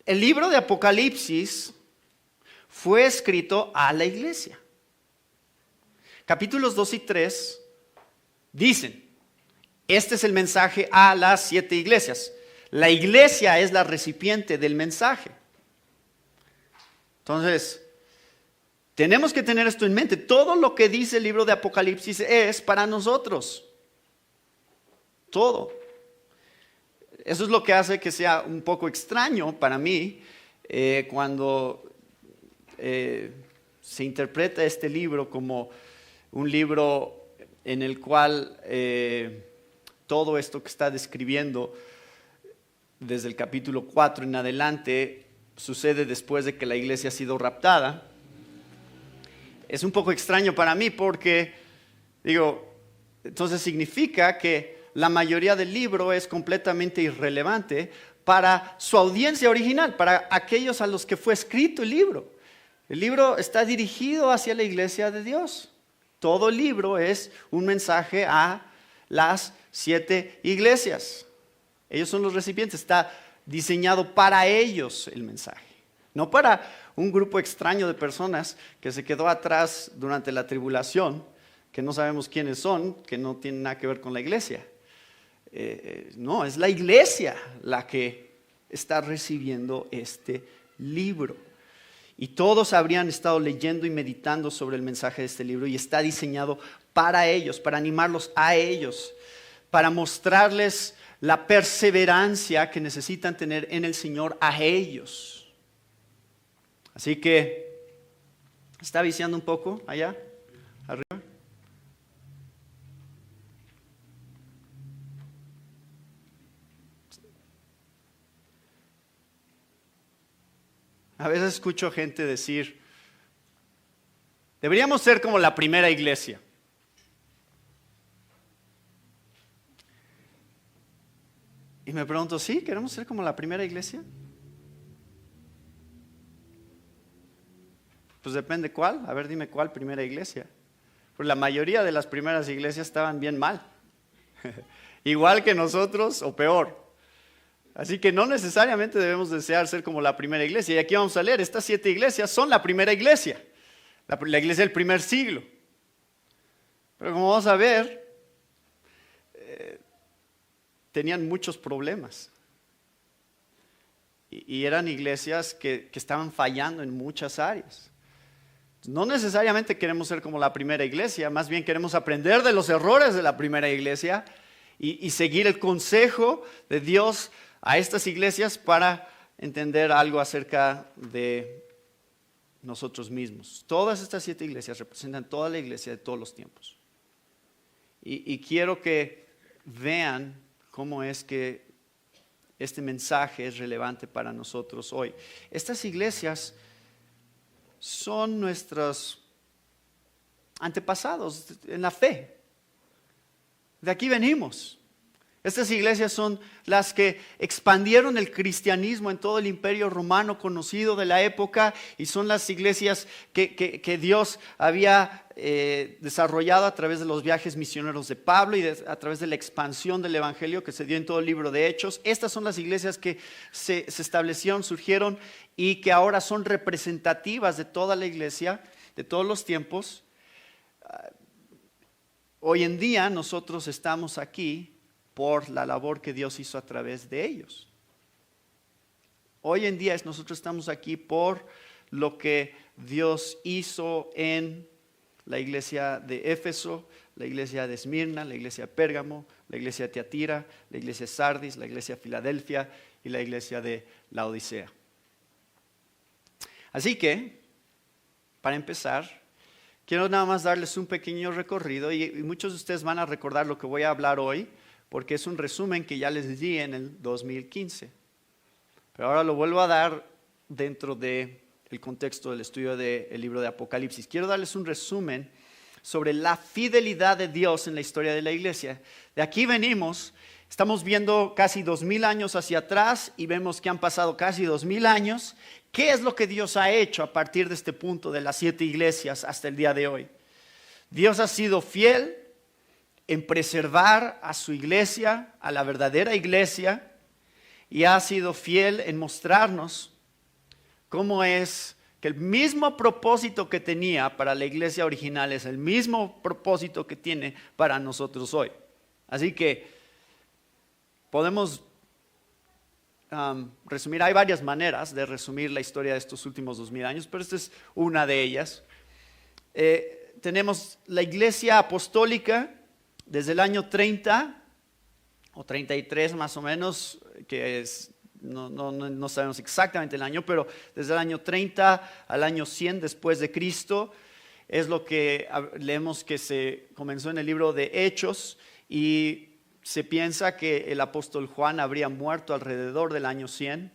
El libro de Apocalipsis fue escrito a la iglesia. Capítulos 2 y 3 dicen, este es el mensaje a las 7 iglesias. La iglesia es la recipiente del mensaje. Entonces, tenemos que tener esto en mente. Todo lo que dice el libro de Apocalipsis es para nosotros. Todo. Eso es lo que hace que sea un poco extraño para mí cuando se interpreta este libro como un libro en el cual todo esto que está describiendo desde el capítulo 4 en adelante sucede después de que la iglesia ha sido raptada. Es un poco extraño para mí porque, entonces significa que la mayoría del libro es completamente irrelevante para su audiencia original, para aquellos a los que fue escrito el libro. El libro está dirigido hacia la iglesia de Dios. Todo el libro es un mensaje a las 7 iglesias. Ellos son los recipientes, está diseñado para ellos el mensaje, no para un grupo extraño de personas que se quedó atrás durante la tribulación, que no sabemos quiénes son, que no tienen nada que ver con la iglesia. No, es la iglesia la que está recibiendo este libro. Y todos habrían estado leyendo y meditando sobre el mensaje de este libro y está diseñado para ellos, para animarlos a ellos, para mostrarles la perseverancia que necesitan tener en el Señor a ellos. Así que, ¿está viciando un poco allá, arriba? A veces escucho gente decir, deberíamos ser como la primera iglesia. Y me pregunto, ¿sí? ¿Queremos ser como la primera iglesia? Pues depende cuál. A ver, dime cuál primera iglesia. Pues la mayoría de las primeras iglesias estaban bien mal. Igual que nosotros o peor. Así que no necesariamente debemos desear ser como la primera iglesia. Y aquí vamos a leer, estas 7 iglesias son la primera iglesia. La iglesia del primer siglo. Pero como vamos a ver, tenían muchos problemas. Y eran iglesias que estaban fallando en muchas áreas. No necesariamente queremos ser como la primera iglesia, más bien queremos aprender de los errores de la primera iglesia y seguir el consejo de Dios a estas iglesias para entender algo acerca de nosotros mismos. Todas estas 7 iglesias representan toda la iglesia de todos los tiempos. Y quiero que vean cómo es que este mensaje es relevante para nosotros hoy. Estas iglesias son nuestros antepasados en la fe. De aquí venimos. Estas iglesias son las que expandieron el cristianismo en todo el imperio romano conocido de la época y son las iglesias que Dios había desarrollado a través de los viajes misioneros de Pablo y a través de la expansión del evangelio que se dio en todo el libro de Hechos. Estas son las iglesias que se establecieron, surgieron y que ahora son representativas de toda la iglesia, de todos los tiempos. Hoy en día nosotros estamos aquí por la labor que Dios hizo a través de ellos. Hoy en día nosotros estamos aquí por lo que Dios hizo en la iglesia de Éfeso, la iglesia de Esmirna, la iglesia de Pérgamo, la iglesia de Tiatira, la iglesia de Sardis, la iglesia de Filadelfia y la iglesia de Laodicea. Así que, para empezar, quiero nada más darles un pequeño recorrido y muchos de ustedes van a recordar lo que voy a hablar hoy, porque es un resumen que ya les di en el 2015. Pero ahora lo vuelvo a dar dentro del contexto del estudio del libro de Apocalipsis. Quiero darles un resumen sobre la fidelidad de Dios en la historia de la iglesia. De aquí venimos, estamos viendo casi 2000 años hacia atrás y vemos que han pasado casi 2000 años. ¿Qué es lo que Dios ha hecho a partir de este punto de las 7 iglesias hasta el día de hoy? Dios ha sido fiel en preservar a su iglesia, a la verdadera iglesia, y ha sido fiel en mostrarnos cómo es que el mismo propósito que tenía para la iglesia original es el mismo propósito que tiene para nosotros hoy. Así que podemos resumir, hay varias maneras de resumir la historia de estos últimos 2000 años, pero esta es una de ellas. Tenemos la iglesia apostólica desde el año 30 o 33 más o menos, que es, no sabemos exactamente el año, pero desde el año 30 al año 100 después de Cristo, es lo que leemos que se comenzó en el libro de Hechos, y se piensa que el apóstol Juan habría muerto alrededor del año 100,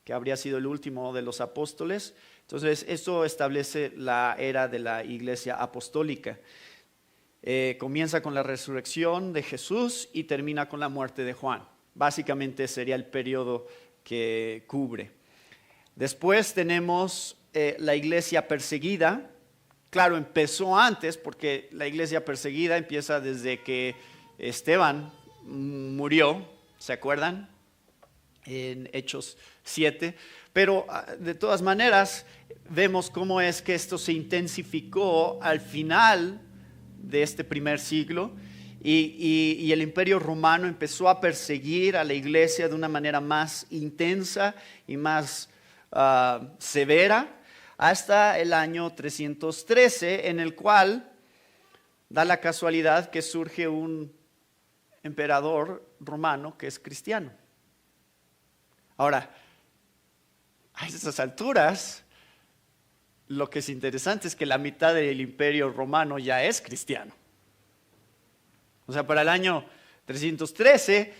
que habría sido el último de los apóstoles. Entonces, esto establece la era de la iglesia apostólica. Comienza con la resurrección de Jesús y termina con la muerte de Juan. Básicamente sería el periodo que cubre. Después tenemos la iglesia perseguida. Claro, empezó antes, porque la iglesia perseguida empieza desde que Esteban murió, ¿se acuerdan? En Hechos 7, pero de todas maneras vemos cómo es que esto se intensificó al final de este primer siglo, y el Imperio Romano empezó a perseguir a la iglesia de una manera más intensa y más severa, hasta el año 313, en el cual da la casualidad que surge un emperador romano que es cristiano. Ahora, a esas alturas, lo que es interesante es que la mitad del imperio romano ya es cristiano. O sea, para el año 313,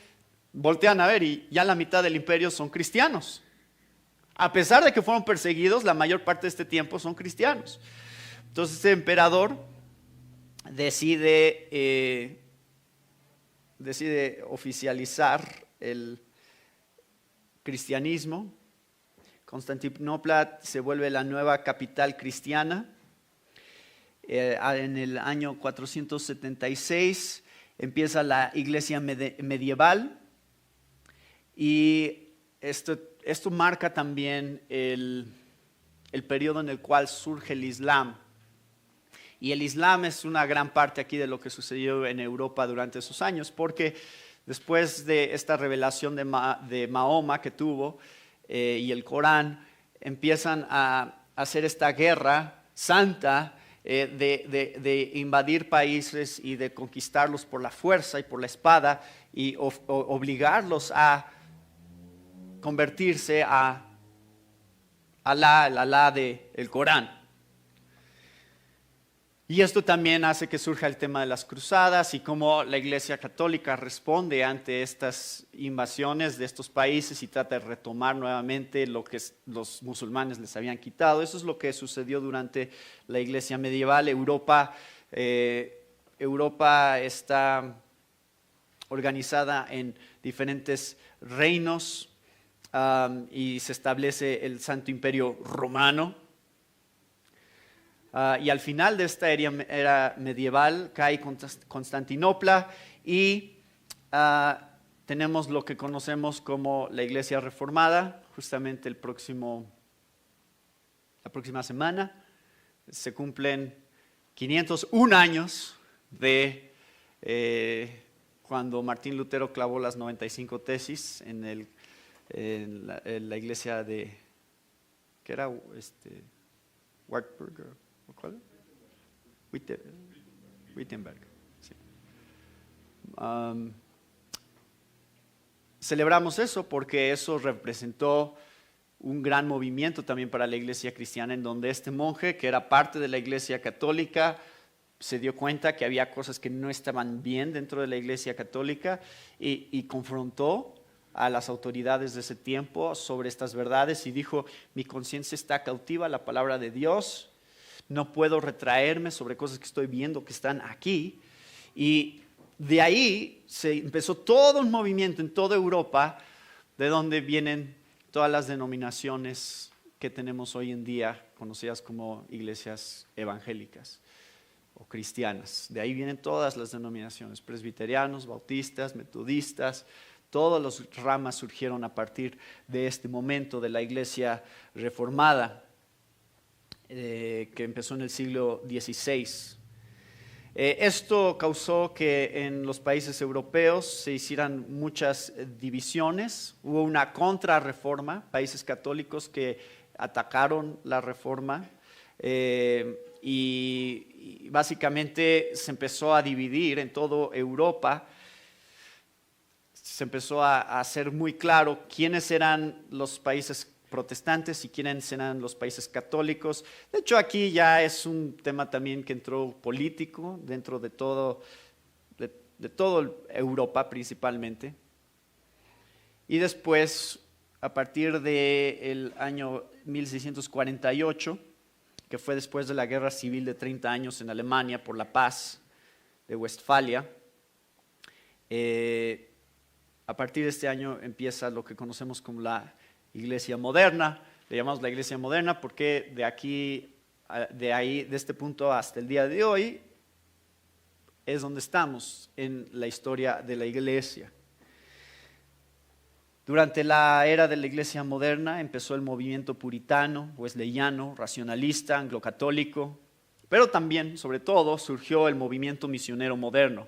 voltean a ver y ya la mitad del imperio son cristianos. A pesar de que fueron perseguidos, la mayor parte de este tiempo son cristianos. Entonces, este emperador decide oficializar el cristianismo. Constantinopla se vuelve la nueva capital cristiana. En el año 476 empieza la iglesia medieval, y esto marca también el periodo en el cual surge el Islam. Y el Islam es una gran parte aquí de lo que sucedió en Europa durante esos años, porque después de esta revelación de Mahoma que tuvo, y el Corán, empiezan a hacer esta guerra santa de invadir países y de conquistarlos por la fuerza y por la espada, y obligarlos a convertirse a Alá, el Alá del Corán. Y esto también hace que surja el tema de las cruzadas y cómo la Iglesia Católica responde ante estas invasiones de estos países y trata de retomar nuevamente lo que los musulmanes les habían quitado. Eso es lo que sucedió durante la Iglesia medieval. Europa está organizada en diferentes reinos, y se establece el Santo Imperio Romano. Y al final de esta era medieval cae Constantinopla, y tenemos lo que conocemos como la Iglesia Reformada. Justamente la próxima semana se cumplen 501 años de cuando Martín Lutero clavó las 95 tesis en la iglesia de, ¿qué era? Wartburg, ¿cuál? Wittenberg. Sí. Celebramos eso porque eso representó un gran movimiento también para la iglesia cristiana, en donde este monje, que era parte de la iglesia católica, se dio cuenta que había cosas que no estaban bien dentro de la iglesia católica, y confrontó a las autoridades de ese tiempo sobre estas verdades y dijo: mi conciencia está cautiva a la palabra de Dios, no puedo retraerme sobre cosas que estoy viendo que están aquí. Y de ahí se empezó todo un movimiento en toda Europa, de donde vienen todas las denominaciones que tenemos hoy en día, conocidas como iglesias evangélicas o cristianas. De ahí vienen todas las denominaciones: presbiterianos, bautistas, metodistas, Todas las ramas surgieron a partir de este momento de la iglesia reformada, que empezó en el siglo XVI. Esto causó que en los países europeos se hicieran muchas divisiones. Hubo una contrarreforma, países católicos que atacaron la reforma y básicamente se empezó a dividir en toda Europa. Se empezó a hacer muy claro quiénes eran los países protestantes y quiénes eran los países católicos. De hecho, aquí ya es un tema también que entró político dentro de todo Europa principalmente. Y después, a partir del año 1648, que fue después de la guerra civil de 30 años en Alemania por la paz de Westfalia, a partir de este año empieza lo que conocemos como la Iglesia moderna. Le llamamos la Iglesia moderna porque de este punto hasta el día de hoy es donde estamos en la historia de la Iglesia. Durante la era de la Iglesia moderna empezó el movimiento puritano, wesleyano, racionalista, anglocatólico, pero también, sobre todo, surgió el movimiento misionero moderno.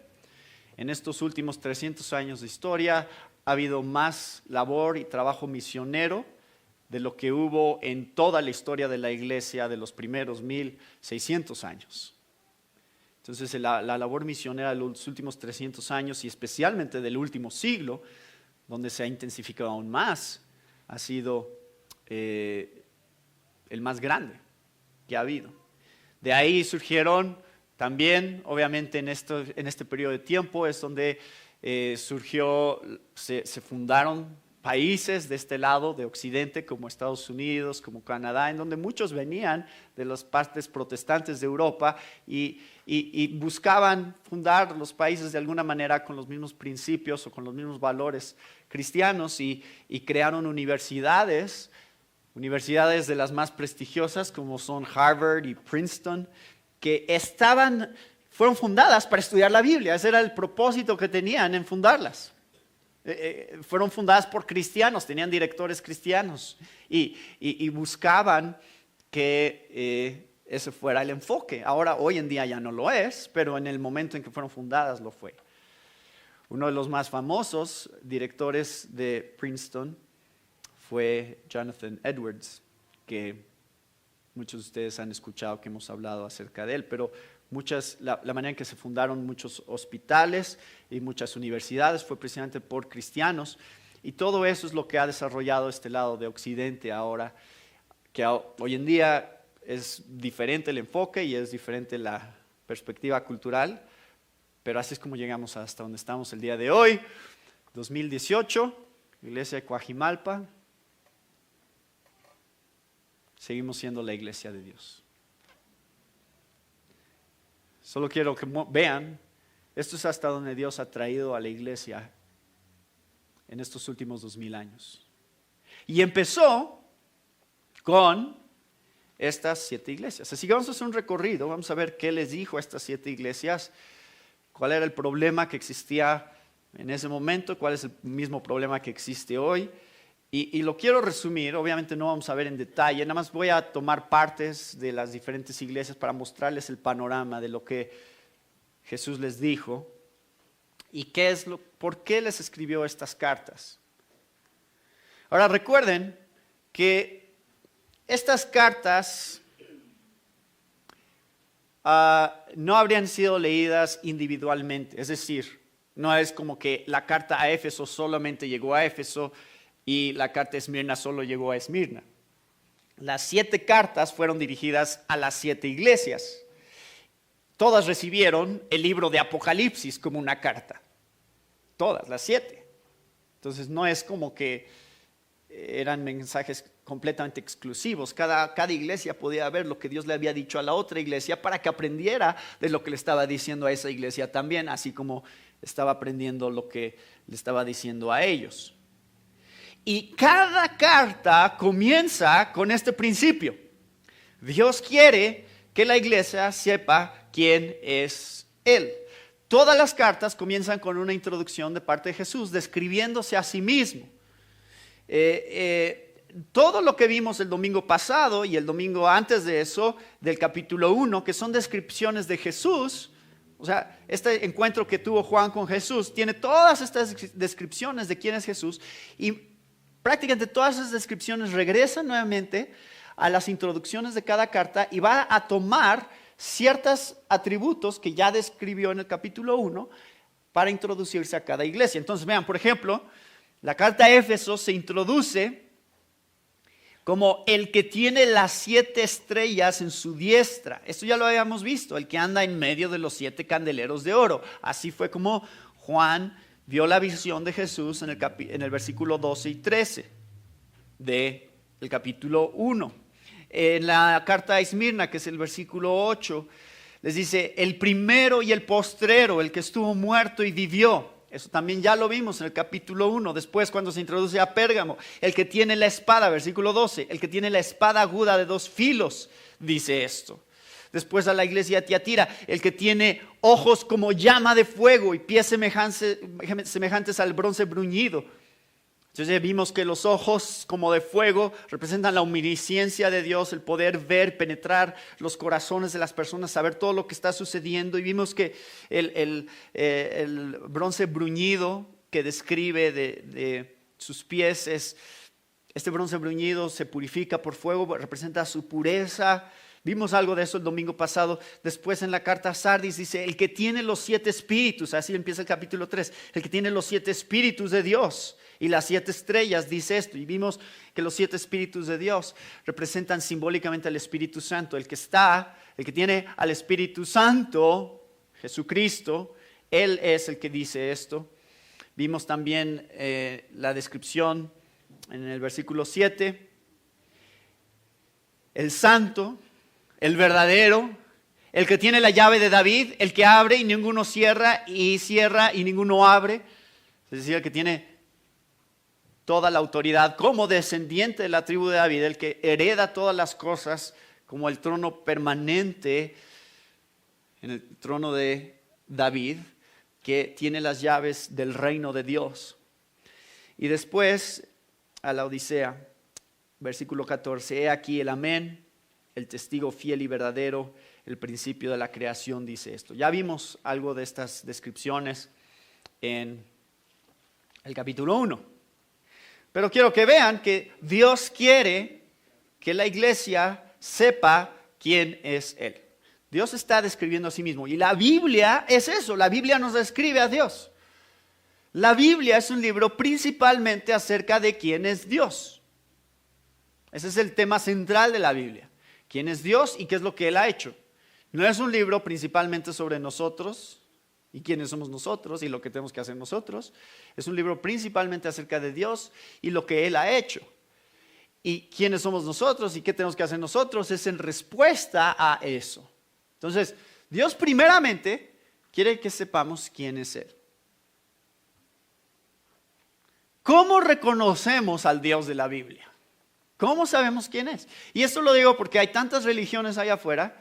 En estos últimos 300 años de historia ha habido más labor y trabajo misionero de lo que hubo en toda la historia de la iglesia de los primeros 1600 años. Entonces la labor misionera de los últimos 300 años y especialmente del último siglo, donde se ha intensificado aún más, ha sido el más grande que ha habido. De ahí surgieron también, obviamente en este periodo de tiempo es donde se fundaron países de este lado, de Occidente, como Estados Unidos, como Canadá, en donde muchos venían de las partes protestantes de Europa y buscaban fundar los países de alguna manera con los mismos principios o con los mismos valores cristianos y crearon universidades de las más prestigiosas como son Harvard y Princeton, que fueron fundadas para estudiar la Biblia. Ese era el propósito que tenían en fundarlas. Fueron fundadas por cristianos, tenían directores cristianos y buscaban que ese fuera el enfoque. Ahora, hoy en día ya no lo es, pero en el momento en que fueron fundadas lo fue. Uno de los más famosos directores de Princeton fue Jonathan Edwards, que muchos de ustedes han escuchado que hemos hablado acerca de él, pero la manera en que se fundaron muchos hospitales y muchas universidades fue precisamente por cristianos, y todo eso es lo que ha desarrollado este lado de Occidente ahora, que hoy en día es diferente el enfoque y es diferente la perspectiva cultural, pero así es como llegamos hasta donde estamos el día de hoy, 2018, Iglesia de Coajimalpa. Seguimos siendo la iglesia de Dios. Solo quiero que vean, esto es hasta donde Dios ha traído a la iglesia en estos últimos 2000 años. Y empezó con estas 7 iglesias. Así que vamos a hacer un recorrido, vamos a ver qué les dijo a estas 7 iglesias, cuál era el problema que existía en ese momento, cuál es el mismo problema que existe hoy. Y lo quiero resumir, obviamente no vamos a ver en detalle, nada más voy a tomar partes de las diferentes iglesias para mostrarles el panorama de lo que Jesús les dijo y por qué les escribió estas cartas. Ahora recuerden que estas cartas no habrían sido leídas individualmente, es decir, no es como que la carta a Éfeso solamente llegó a Éfeso y la carta a Esmirna solo llegó a Esmirna. Las 7 cartas fueron dirigidas a las 7 iglesias. Todas recibieron el libro de Apocalipsis como una carta. Todas, las 7. Entonces no es como que eran mensajes completamente exclusivos. Cada iglesia podía ver lo que Dios le había dicho a la otra iglesia para que aprendiera de lo que le estaba diciendo a esa iglesia también, así como estaba aprendiendo lo que le estaba diciendo a ellos. Y cada carta comienza con este principio. Dios quiere que la iglesia sepa quién es Él. Todas las cartas comienzan con una introducción de parte de Jesús, describiéndose a sí mismo. Todo lo que vimos el domingo pasado y el domingo antes de eso, del capítulo 1, que son descripciones de Jesús, o sea, este encuentro que tuvo Juan con Jesús, tiene todas estas descripciones de quién es Jesús, y prácticamente todas esas descripciones regresan nuevamente a las introducciones de cada carta y va a tomar ciertos atributos que ya describió en el capítulo 1 para introducirse a cada iglesia. Entonces vean, por ejemplo, la carta a Éfeso se introduce como el que tiene las 7 estrellas en su diestra. Esto ya lo habíamos visto, el que anda en medio de los 7 candeleros de oro. Así fue como Juan vio la visión de Jesús en el versículo 12 y 13 del capítulo 1. En la carta a Esmirna, que es el versículo 8, les dice, el primero y el postrero, el que estuvo muerto y vivió. Eso también ya lo vimos en el capítulo 1. Después, cuando se introduce a Pérgamo, el que tiene la espada, versículo 12, el que tiene la espada aguda de 2 filos, dice esto. Después a la iglesia de Tiatira, el que tiene ojos como llama de fuego y pies semejantes al bronce bruñido. Entonces vimos que los ojos como de fuego representan la omnisciencia de Dios, el poder ver, penetrar los corazones de las personas, saber todo lo que está sucediendo. Y vimos que el bronce bruñido que describe de sus pies este bronce bruñido se purifica por fuego, representa su pureza. Vimos algo de eso el domingo pasado. Después en la carta a Sardis dice, el que tiene los 7 espíritus, así empieza el capítulo 3, el que tiene los 7 espíritus de Dios. Y las 7 estrellas dice esto, y vimos que los 7 espíritus de Dios representan simbólicamente al Espíritu Santo. El que tiene al Espíritu Santo, Jesucristo, Él es el que dice esto. Vimos también la descripción en el versículo 7. El santo, el verdadero, el que tiene la llave de David, el que abre y ninguno cierra y ninguno abre. Es decir, el que tiene toda la autoridad como descendiente de la tribu de David, el que hereda todas las cosas como el trono permanente en el trono de David, que tiene las llaves del reino de Dios. Y después a la Odisea, versículo 14, he aquí el amén, el testigo fiel y verdadero, el principio de la creación, dice esto. Ya vimos algo de estas descripciones en el capítulo 1. Pero quiero que vean que Dios quiere que la iglesia sepa quién es Él. Dios está describiendo a sí mismo. Y la Biblia es eso, la Biblia nos describe a Dios. La Biblia es un libro principalmente acerca de quién es Dios. Ese es el tema central de la Biblia. ¿Quién es Dios y qué es lo que Él ha hecho? No es un libro principalmente sobre nosotros y quiénes somos nosotros y lo que tenemos que hacer nosotros. Es un libro principalmente acerca de Dios y lo que Él ha hecho. Y quiénes somos nosotros y qué tenemos que hacer nosotros es en respuesta a eso. Entonces, Dios primeramente quiere que sepamos quién es Él. ¿Cómo reconocemos al Dios de la Biblia? ¿Cómo sabemos quién es? Y esto lo digo porque hay tantas religiones allá afuera,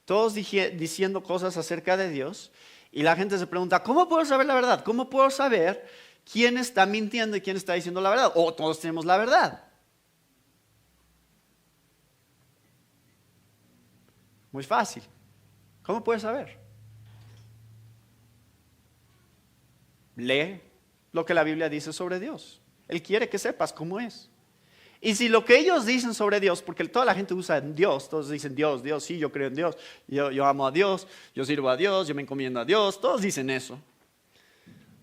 todos diciendo cosas acerca de Dios, y la gente se pregunta, ¿cómo puedo saber la verdad? ¿Cómo puedo saber quién está mintiendo y quién está diciendo la verdad? O todos tenemos la verdad. Muy fácil. ¿Cómo puedes saber? Lee lo que la Biblia dice sobre Dios. Él quiere que sepas cómo es. Y si lo que ellos dicen sobre Dios, porque toda la gente usa Dios, todos dicen Dios, Dios, sí, yo creo en Dios, yo amo a Dios, yo sirvo a Dios, yo me encomiendo a Dios, todos dicen eso.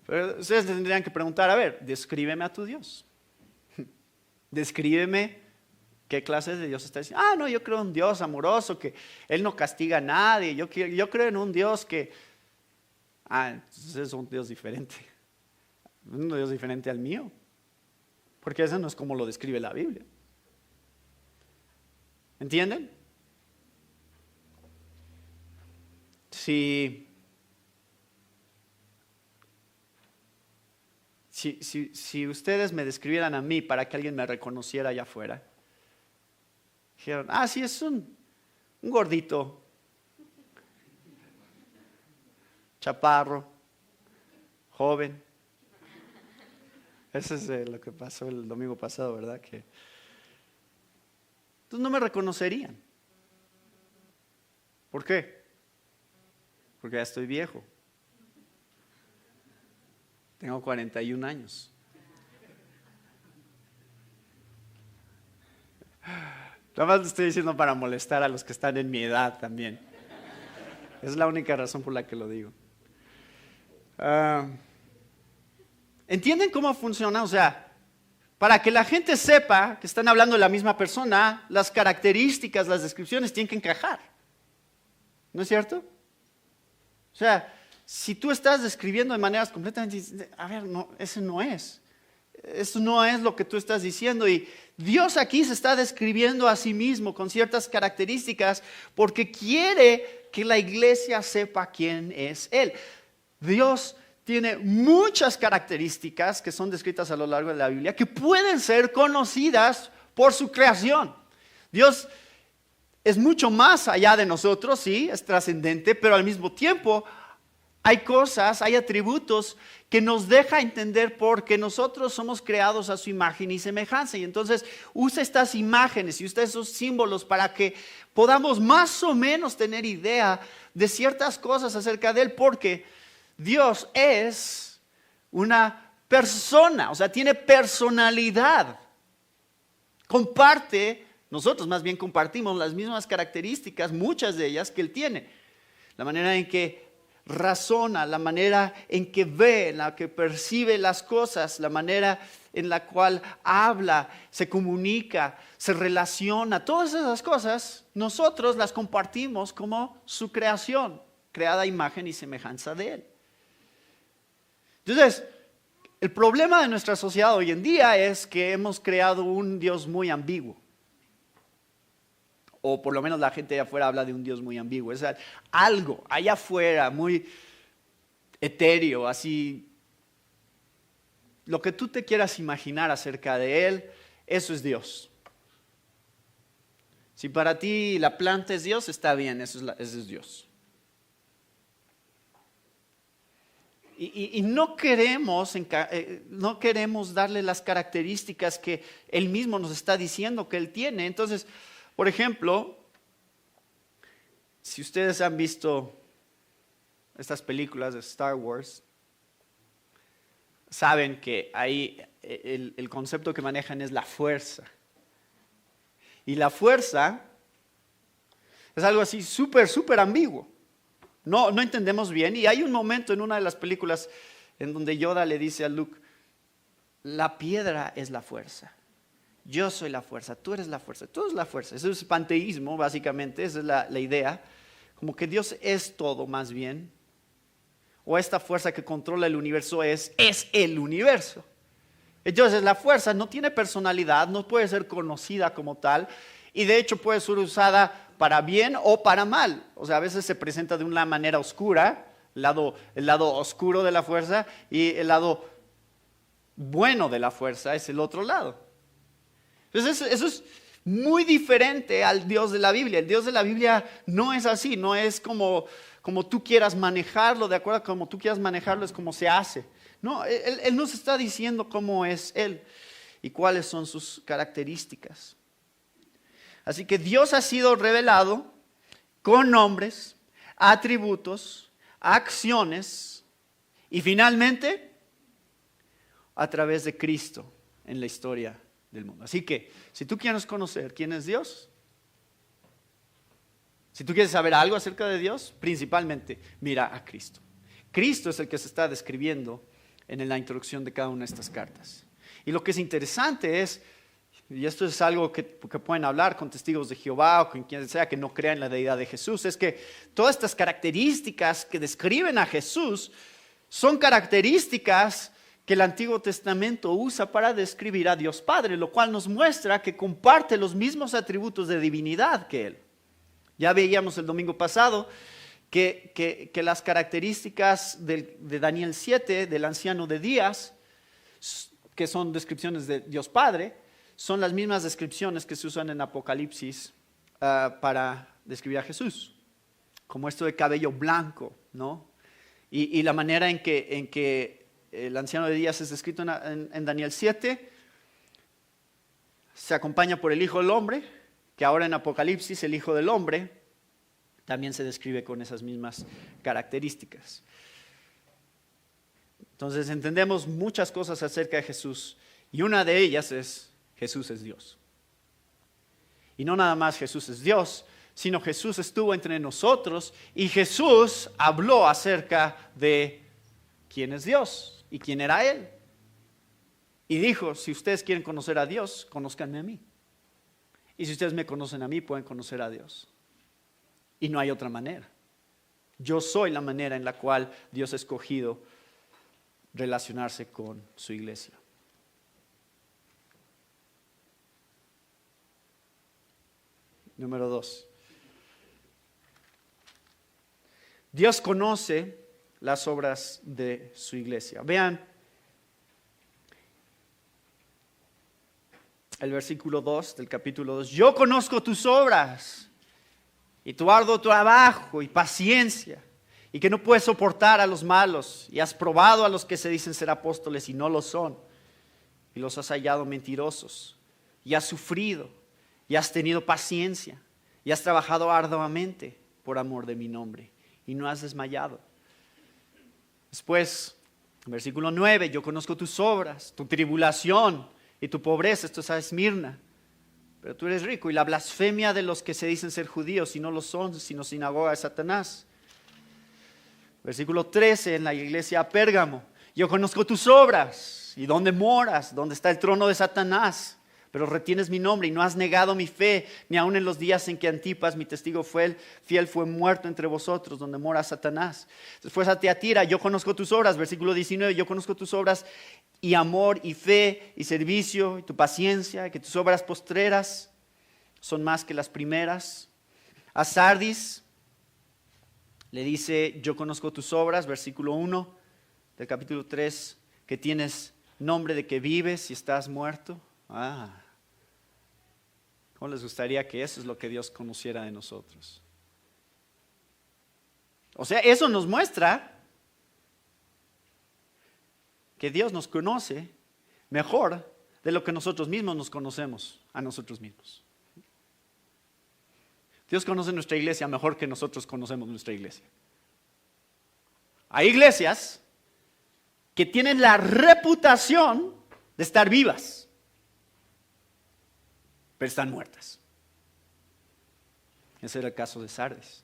Pero ustedes tendrían que preguntar, a ver, descríbeme a tu Dios. Descríbeme qué clase de Dios está diciendo. Ah, no, yo creo en un Dios amoroso, que Él no castiga a nadie, yo creo en un Dios que... Ah, entonces es un Dios diferente. Un Dios diferente al mío. Porque eso no es como lo describe la Biblia. ¿Entienden? Si ustedes me describieran a mí para que alguien me reconociera allá afuera, dijeron, ah, sí, es un gordito. chaparro, joven. Eso es lo que pasó el domingo pasado, ¿verdad? Entonces no me reconocerían. ¿Por qué? Porque ya estoy viejo. Tengo 41 años. Nada más lo estoy diciendo para molestar a los que están en mi edad también. Es la única razón por la que lo digo. ¿Entienden cómo funciona? O sea, para que la gente sepa que están hablando de la misma persona, las características, las descripciones tienen que encajar. ¿No es cierto? O sea, si tú estás describiendo de maneras completamente... A ver, no, ese no es. Eso no es lo que tú estás diciendo. Y Dios aquí se está describiendo a sí mismo con ciertas características porque quiere que la iglesia sepa quién es Él. Dios tiene muchas características que son descritas a lo largo de la Biblia que pueden ser conocidas por su creación. Dios es mucho más allá de nosotros, sí, es trascendente, pero al mismo tiempo hay cosas, hay atributos que nos deja entender porque nosotros somos creados a su imagen y semejanza. Y entonces usa estas imágenes y usa esos símbolos para que podamos más o menos tener idea de ciertas cosas acerca de Él, porque Dios es una persona, o sea, tiene personalidad. Nosotros más bien compartimos las mismas características, muchas de ellas que Él tiene. La manera en que razona, la manera en que ve, en la que percibe las cosas, la manera en la cual habla, se comunica, se relaciona, todas esas cosas nosotros las compartimos como su creación, creada a imagen y semejanza de Él. Entonces, el problema de nuestra sociedad hoy en día es que hemos creado un Dios muy ambiguo. O por lo menos la gente allá afuera habla de un Dios muy ambiguo. Es algo allá afuera muy etéreo, así. Lo que tú te quieras imaginar acerca de Él, eso es Dios. Si para ti la planta es Dios, está bien, eso es Dios. Y no queremos darle las características que Él mismo nos está diciendo que Él tiene. Entonces, por ejemplo, si ustedes han visto estas películas de Star Wars, saben que ahí el concepto que manejan es la fuerza. Y la fuerza es algo así súper ambiguo. No entendemos bien. Y hay un momento en una de las películas en donde Yoda le dice a Luke, la piedra es la fuerza. Yo soy la fuerza, tú eres la fuerza, tú eres la fuerza. Eso es panteísmo, básicamente, esa es la idea. Como que Dios es todo más bien. O esta fuerza que controla el universo es el universo. Entonces la fuerza no tiene personalidad, no puede ser conocida como tal. Y de hecho puede ser usada para bien o para mal. O sea, a veces se presenta de una manera oscura, el lado oscuro de la fuerza, y el lado bueno de la fuerza es el otro lado. Entonces eso es muy diferente al Dios de la Biblia. El Dios de la Biblia no es así, no es como tú quieras manejarlo, de acuerdo a como tú quieras manejarlo es como se hace. No, Él nos está diciendo cómo es Él y cuáles son sus características. Así que Dios ha sido revelado con nombres, atributos, acciones y finalmente a través de Cristo en la historia del mundo. Así que si tú quieres conocer quién es Dios, si tú quieres saber algo acerca de Dios, principalmente mira a Cristo. Cristo es el que se está describiendo en la introducción de cada una de estas cartas. Y lo que es interesante es, y esto es algo que pueden hablar con testigos de Jehová o con quien sea que no crea en la deidad de Jesús, es que todas estas características que describen a Jesús son características que el Antiguo Testamento usa para describir a Dios Padre, lo cual nos muestra que comparte los mismos atributos de divinidad que Él. Ya veíamos el domingo pasado que las características de Daniel 7, del anciano de días, que son descripciones de Dios Padre, son las mismas descripciones que se usan en Apocalipsis para describir a Jesús. Como esto de cabello blanco, ¿no? Y la manera en que el anciano de días es descrito en Daniel 7, se acompaña por el Hijo del Hombre, que ahora en Apocalipsis el Hijo del Hombre también se describe con esas mismas características. Entonces entendemos muchas cosas acerca de Jesús y una de ellas es Jesús es Dios. Y no nada más Jesús es Dios, sino Jesús estuvo entre nosotros y Jesús habló acerca de quién es Dios y quién era Él. Y dijo, si ustedes quieren conocer a Dios, conózcanme a mí. Y si ustedes me conocen a mí, pueden conocer a Dios. Y no hay otra manera. Yo soy la manera en la cual Dios ha escogido relacionarse con su iglesia. Número 2. Dios conoce las obras de su iglesia. Vean el versículo 2 del capítulo 2. Yo conozco tus obras y tu arduo trabajo y paciencia, y que no puedes soportar a los malos, y has probado a los que se dicen ser apóstoles y no lo son, y los has hallado mentirosos, y has sufrido, y has tenido paciencia, y has trabajado arduamente por amor de mi nombre, y no has desmayado. Después, versículo 9, yo conozco tus obras, tu tribulación y tu pobreza. Esto es a Esmirna. Pero tú eres rico, y la blasfemia de los que se dicen ser judíos y no lo son, sino sinagoga de Satanás. Versículo 13, en la iglesia a Pérgamo, yo conozco tus obras y dónde moras, dónde está el trono de Satanás, pero retienes mi nombre y no has negado mi fe, ni aun en los días en que Antipas, mi testigo fiel, fue muerto entre vosotros, donde mora Satanás. Después a Tiatira, yo conozco tus obras, versículo 19, yo conozco tus obras y amor y fe y servicio y tu paciencia, y que tus obras postreras son más que las primeras. A Sardis le dice, yo conozco tus obras, versículo 1 del capítulo 3, que tienes nombre de que vives y estás muerto. ¿Cómo les gustaría que eso es lo que Dios conociera de nosotros? O sea, eso nos muestra que Dios nos conoce mejor de lo que nosotros mismos nos conocemos a nosotros mismos. Dios conoce nuestra iglesia mejor que nosotros conocemos nuestra iglesia. Hay iglesias que tienen la reputación de estar vivas, pero están muertas. Ese era el caso de Sardis.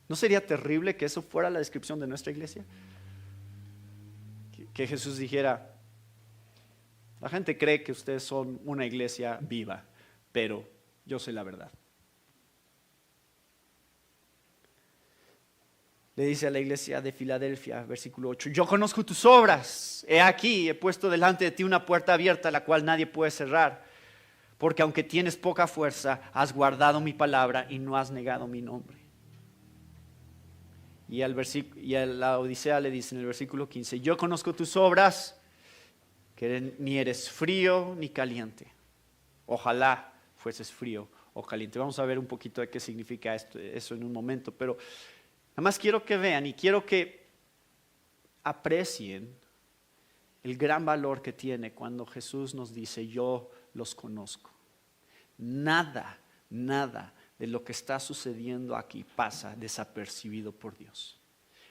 ¿No sería terrible que eso fuera la descripción de nuestra iglesia? Que Jesús dijera, la gente cree que ustedes son una iglesia viva, pero yo sé la verdad. Le dice a la iglesia de Filadelfia, versículo 8, yo conozco tus obras, he aquí, he puesto delante de ti una puerta abierta, la cual nadie puede cerrar, porque aunque tienes poca fuerza, has guardado mi palabra y no has negado mi nombre. Y a la Odisea le dice en el versículo 15, yo conozco tus obras, que ni eres frío ni caliente. Ojalá fueses frío o caliente. Vamos a ver un poquito de qué significa eso en un momento, pero nada más quiero que vean y quiero que aprecien el gran valor que tiene cuando Jesús nos dice, yo los conozco. Nada de lo que está sucediendo aquí pasa desapercibido por Dios.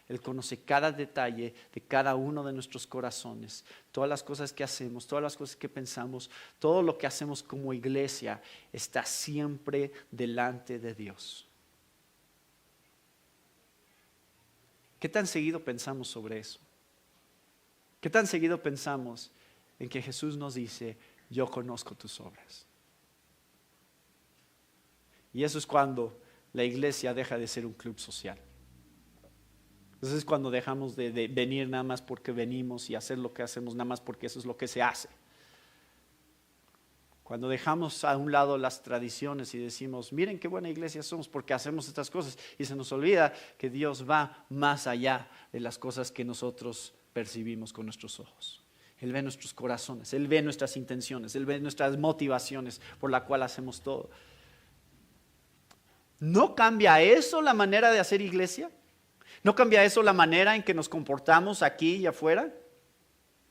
Él conoce cada detalle de cada uno de nuestros corazones, todas las cosas que hacemos, todas las cosas que pensamos, todo lo que hacemos como iglesia está siempre delante de Dios. ¿Qué tan seguido pensamos sobre eso? ¿Qué tan seguido pensamos en que Jesús nos dice, yo conozco tus obras? Y eso es cuando la iglesia deja de ser un club social. Eso es cuando dejamos de venir nada más porque venimos y hacer lo que hacemos nada más porque eso es lo que se hace. Cuando dejamos a un lado las tradiciones y decimos, miren qué buena iglesia somos porque hacemos estas cosas, y se nos olvida que Dios va más allá de las cosas que nosotros percibimos con nuestros ojos. Él ve nuestros corazones, Él ve nuestras intenciones, Él ve nuestras motivaciones por la cual hacemos todo. ¿No cambia eso la manera de hacer iglesia? ¿No cambia eso la manera en que nos comportamos aquí y afuera?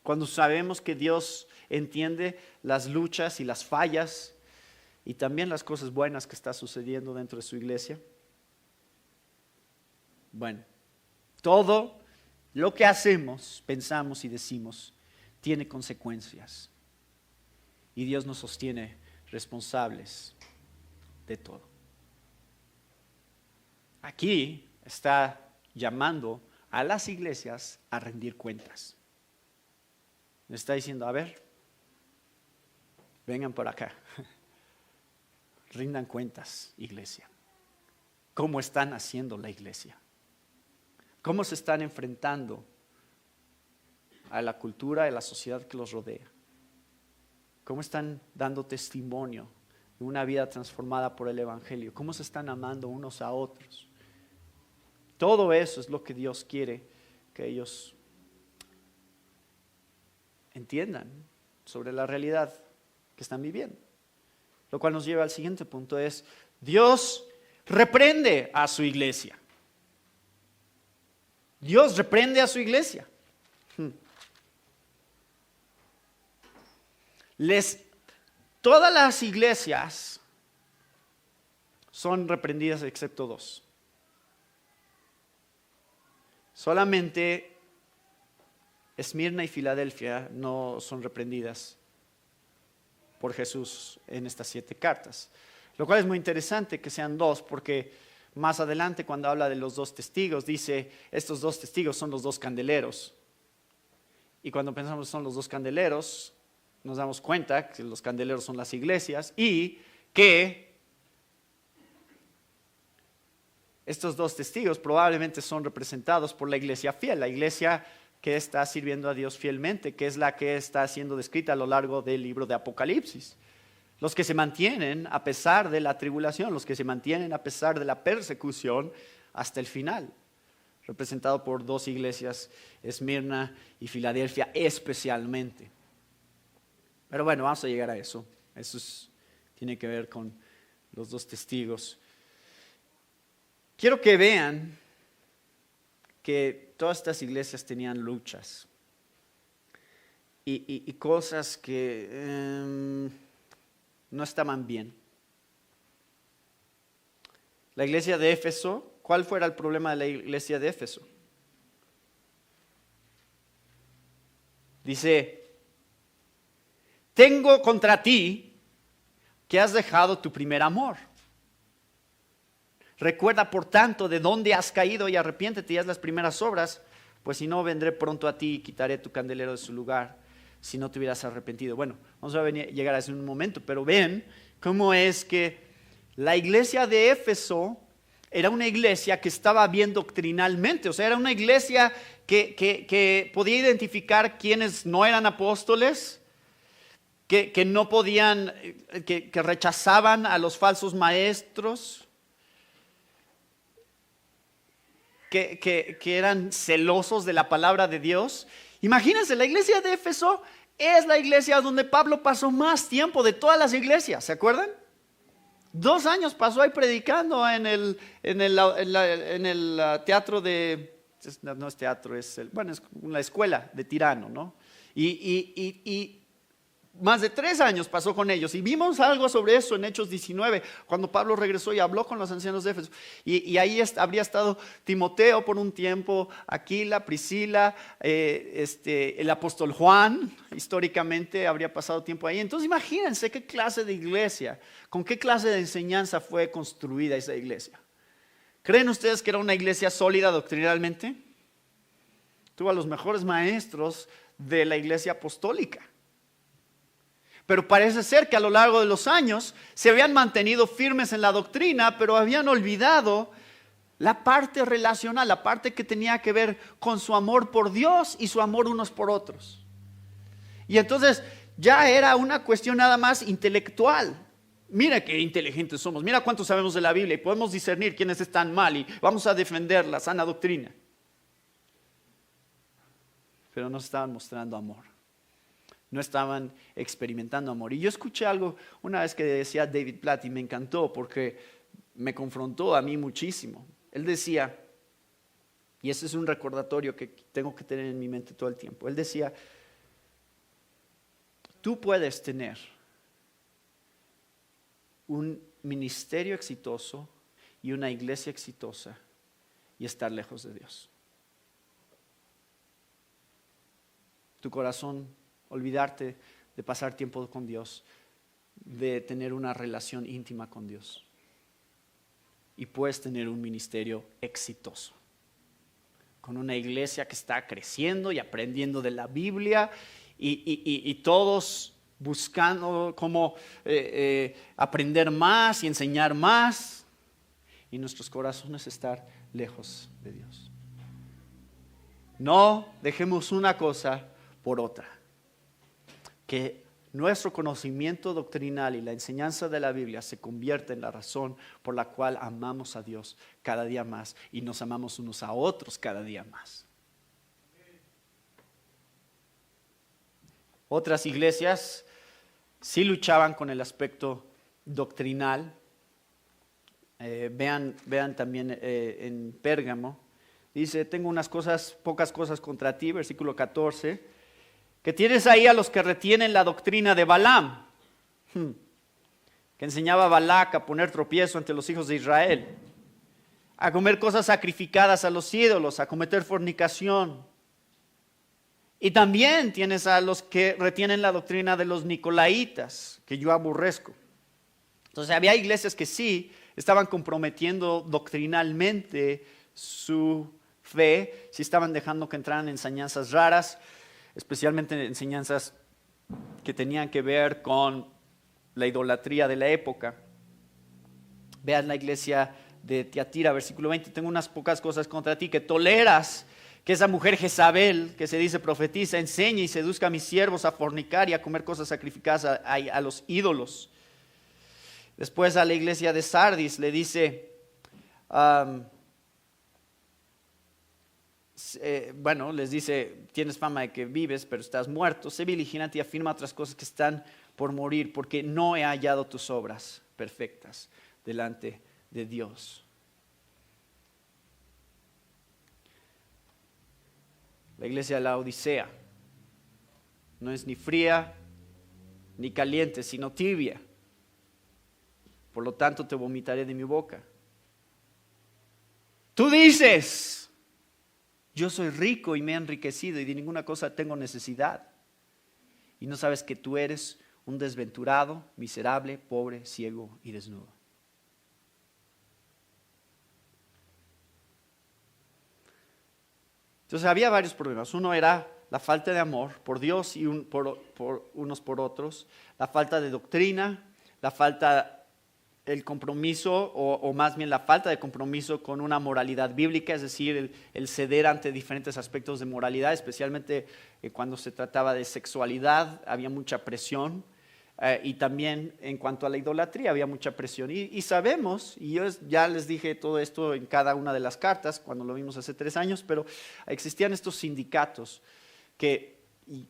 Cuando sabemos que Dios entiende las luchas y las fallas y también las cosas buenas que está sucediendo dentro de su iglesia. Bueno, todo lo que hacemos, pensamos y decimos tiene consecuencias y Dios nos sostiene responsables de todo. Aquí está llamando a las iglesias a rendir cuentas. Le está diciendo, a ver, vengan por acá, rindan cuentas, iglesia. ¿Cómo están haciendo la iglesia? ¿Cómo se están enfrentando a la cultura y a la sociedad que los rodea? ¿Cómo están dando testimonio de una vida transformada por el Evangelio? ¿Cómo se están amando unos a otros? Todo eso es lo que Dios quiere que ellos entiendan sobre la realidad que están viviendo. Lo cual nos lleva al siguiente punto, es Dios reprende a su iglesia. Dios reprende a su iglesia. Todas las iglesias son reprendidas excepto dos. Solamente Esmirna y Filadelfia no son reprendidas por Jesús en estas 7 cartas. Lo cual es muy interesante que sean 2, porque más adelante cuando habla de los 2 testigos, dice, estos 2 testigos son los 2 candeleros. Y cuando pensamos que son los 2 candeleros, nos damos cuenta que los candeleros son las iglesias y que estos 2 testigos probablemente son representados por la iglesia fiel, la iglesia que está sirviendo a Dios fielmente, que es la que está siendo descrita a lo largo del libro de Apocalipsis. Los que se mantienen a pesar de la tribulación, los que se mantienen a pesar de la persecución hasta el final, representado por 2 iglesias, Esmirna y Filadelfia especialmente. Pero bueno, vamos a llegar a eso. Eso tiene que ver con los 2 testigos. Quiero que vean que todas estas iglesias tenían luchas y cosas que no estaban bien. La iglesia de Éfeso, ¿cuál fuera el problema de la iglesia de Éfeso? Dice, tengo contra ti que has dejado tu primer amor. Recuerda, por tanto, de dónde has caído y arrepiéntete y haz las primeras obras, pues si no, vendré pronto a ti y quitaré tu candelero de su lugar, si no te hubieras arrepentido. Bueno, vamos a llegar a eso en un momento, pero ven cómo es que la iglesia de Éfeso era una iglesia que estaba bien doctrinalmente, o sea, era una iglesia que podía identificar quienes no eran apóstoles, que no podían, que rechazaban a los falsos maestros, que eran celosos de la palabra de Dios. Imagínense, la iglesia de Éfeso es la iglesia donde Pablo pasó más tiempo de todas las iglesias, ¿se acuerdan? 2 años pasó ahí predicando en el teatro de, no es teatro, es la escuela de Tirano, ¿no? Y más de 3 años pasó con ellos y vimos algo sobre eso en Hechos 19, cuando Pablo regresó y habló con los ancianos de Éfeso. Y ahí habría estado Timoteo por un tiempo, Aquila, Priscila, el apóstol Juan, históricamente habría pasado tiempo ahí. Entonces imagínense qué clase de iglesia, con qué clase de enseñanza fue construida esa iglesia. ¿Creen ustedes que era una iglesia sólida doctrinalmente? Tuvo a los mejores maestros de la iglesia apostólica. Pero parece ser que a lo largo de los años se habían mantenido firmes en la doctrina, pero habían olvidado la parte relacional, la parte que tenía que ver con su amor por Dios y su amor unos por otros. Y entonces ya era una cuestión nada más intelectual. Mira qué inteligentes somos, mira cuánto sabemos de la Biblia y podemos discernir quiénes están mal y vamos a defender la sana doctrina. Pero no estaban mostrando amor. No estaban experimentando amor. Y yo escuché algo una vez que decía David Platt y me encantó porque me confrontó a mí muchísimo. Él decía, Y ese es un recordatorio que tengo que tener en mi mente todo el tiempo. Él decía, tú puedes tener un ministerio exitoso y una iglesia exitosa y estar lejos de Dios. Tu corazón, olvidarte de pasar tiempo con Dios, de tener una relación íntima con Dios. Y puedes tener un ministerio exitoso, con una iglesia que está creciendo y aprendiendo de la Biblia y todos buscando cómo aprender más y enseñar más, y nuestros corazones estar lejos de Dios. No dejemos una cosa por otra, que nuestro conocimiento doctrinal y la enseñanza de la Biblia se convierte en la razón por la cual amamos a Dios cada día más y nos amamos unos a otros cada día más. Otras iglesias sí luchaban con el aspecto doctrinal. Vean también en Pérgamo. Dice, tengo pocas cosas contra ti, versículo 14. Que tienes ahí a los que retienen la doctrina de Balaam, que enseñaba a Balac a poner tropiezo ante los hijos de Israel, a comer cosas sacrificadas a los ídolos, a cometer fornicación. Y también tienes a los que retienen la doctrina de los nicolaitas, que yo aborrezco. Entonces había iglesias que sí estaban comprometiendo doctrinalmente su fe, sí estaban dejando que entraran enseñanzas raras, especialmente enseñanzas que tenían que ver con la idolatría de la época. Vean la iglesia de Tiatira, versículo 20, tengo unas pocas cosas contra ti, que toleras que esa mujer Jezabel, que se dice profetiza, enseñe y seduzca a mis siervos a fornicar y a comer cosas sacrificadas a los ídolos. Después a la iglesia de Sardis le dice, les dice, tienes fama de que vives, pero estás muerto. Sé vigilante y afirma otras cosas que están por morir, porque no he hallado tus obras perfectas delante de Dios. La iglesia de la Odisea no es ni fría ni caliente, sino tibia. Por lo tanto, te vomitaré de mi boca. Tú dices, yo soy rico y me he enriquecido y de ninguna cosa tengo necesidad. Y no sabes que tú eres un desventurado, miserable, pobre, ciego y desnudo. Entonces había varios problemas. Uno era la falta de amor por Dios y unos por otros, la falta de doctrina, la falta el compromiso o más bien la falta de compromiso con una moralidad bíblica, es decir, el ceder ante diferentes aspectos de moralidad, especialmente cuando se trataba de sexualidad, había mucha presión. Y también en cuanto a la idolatría había mucha presión. Y sabemos, y yo ya les dije todo esto en cada una de las cartas, cuando lo vimos hace 3 años, pero existían estos sindicatos que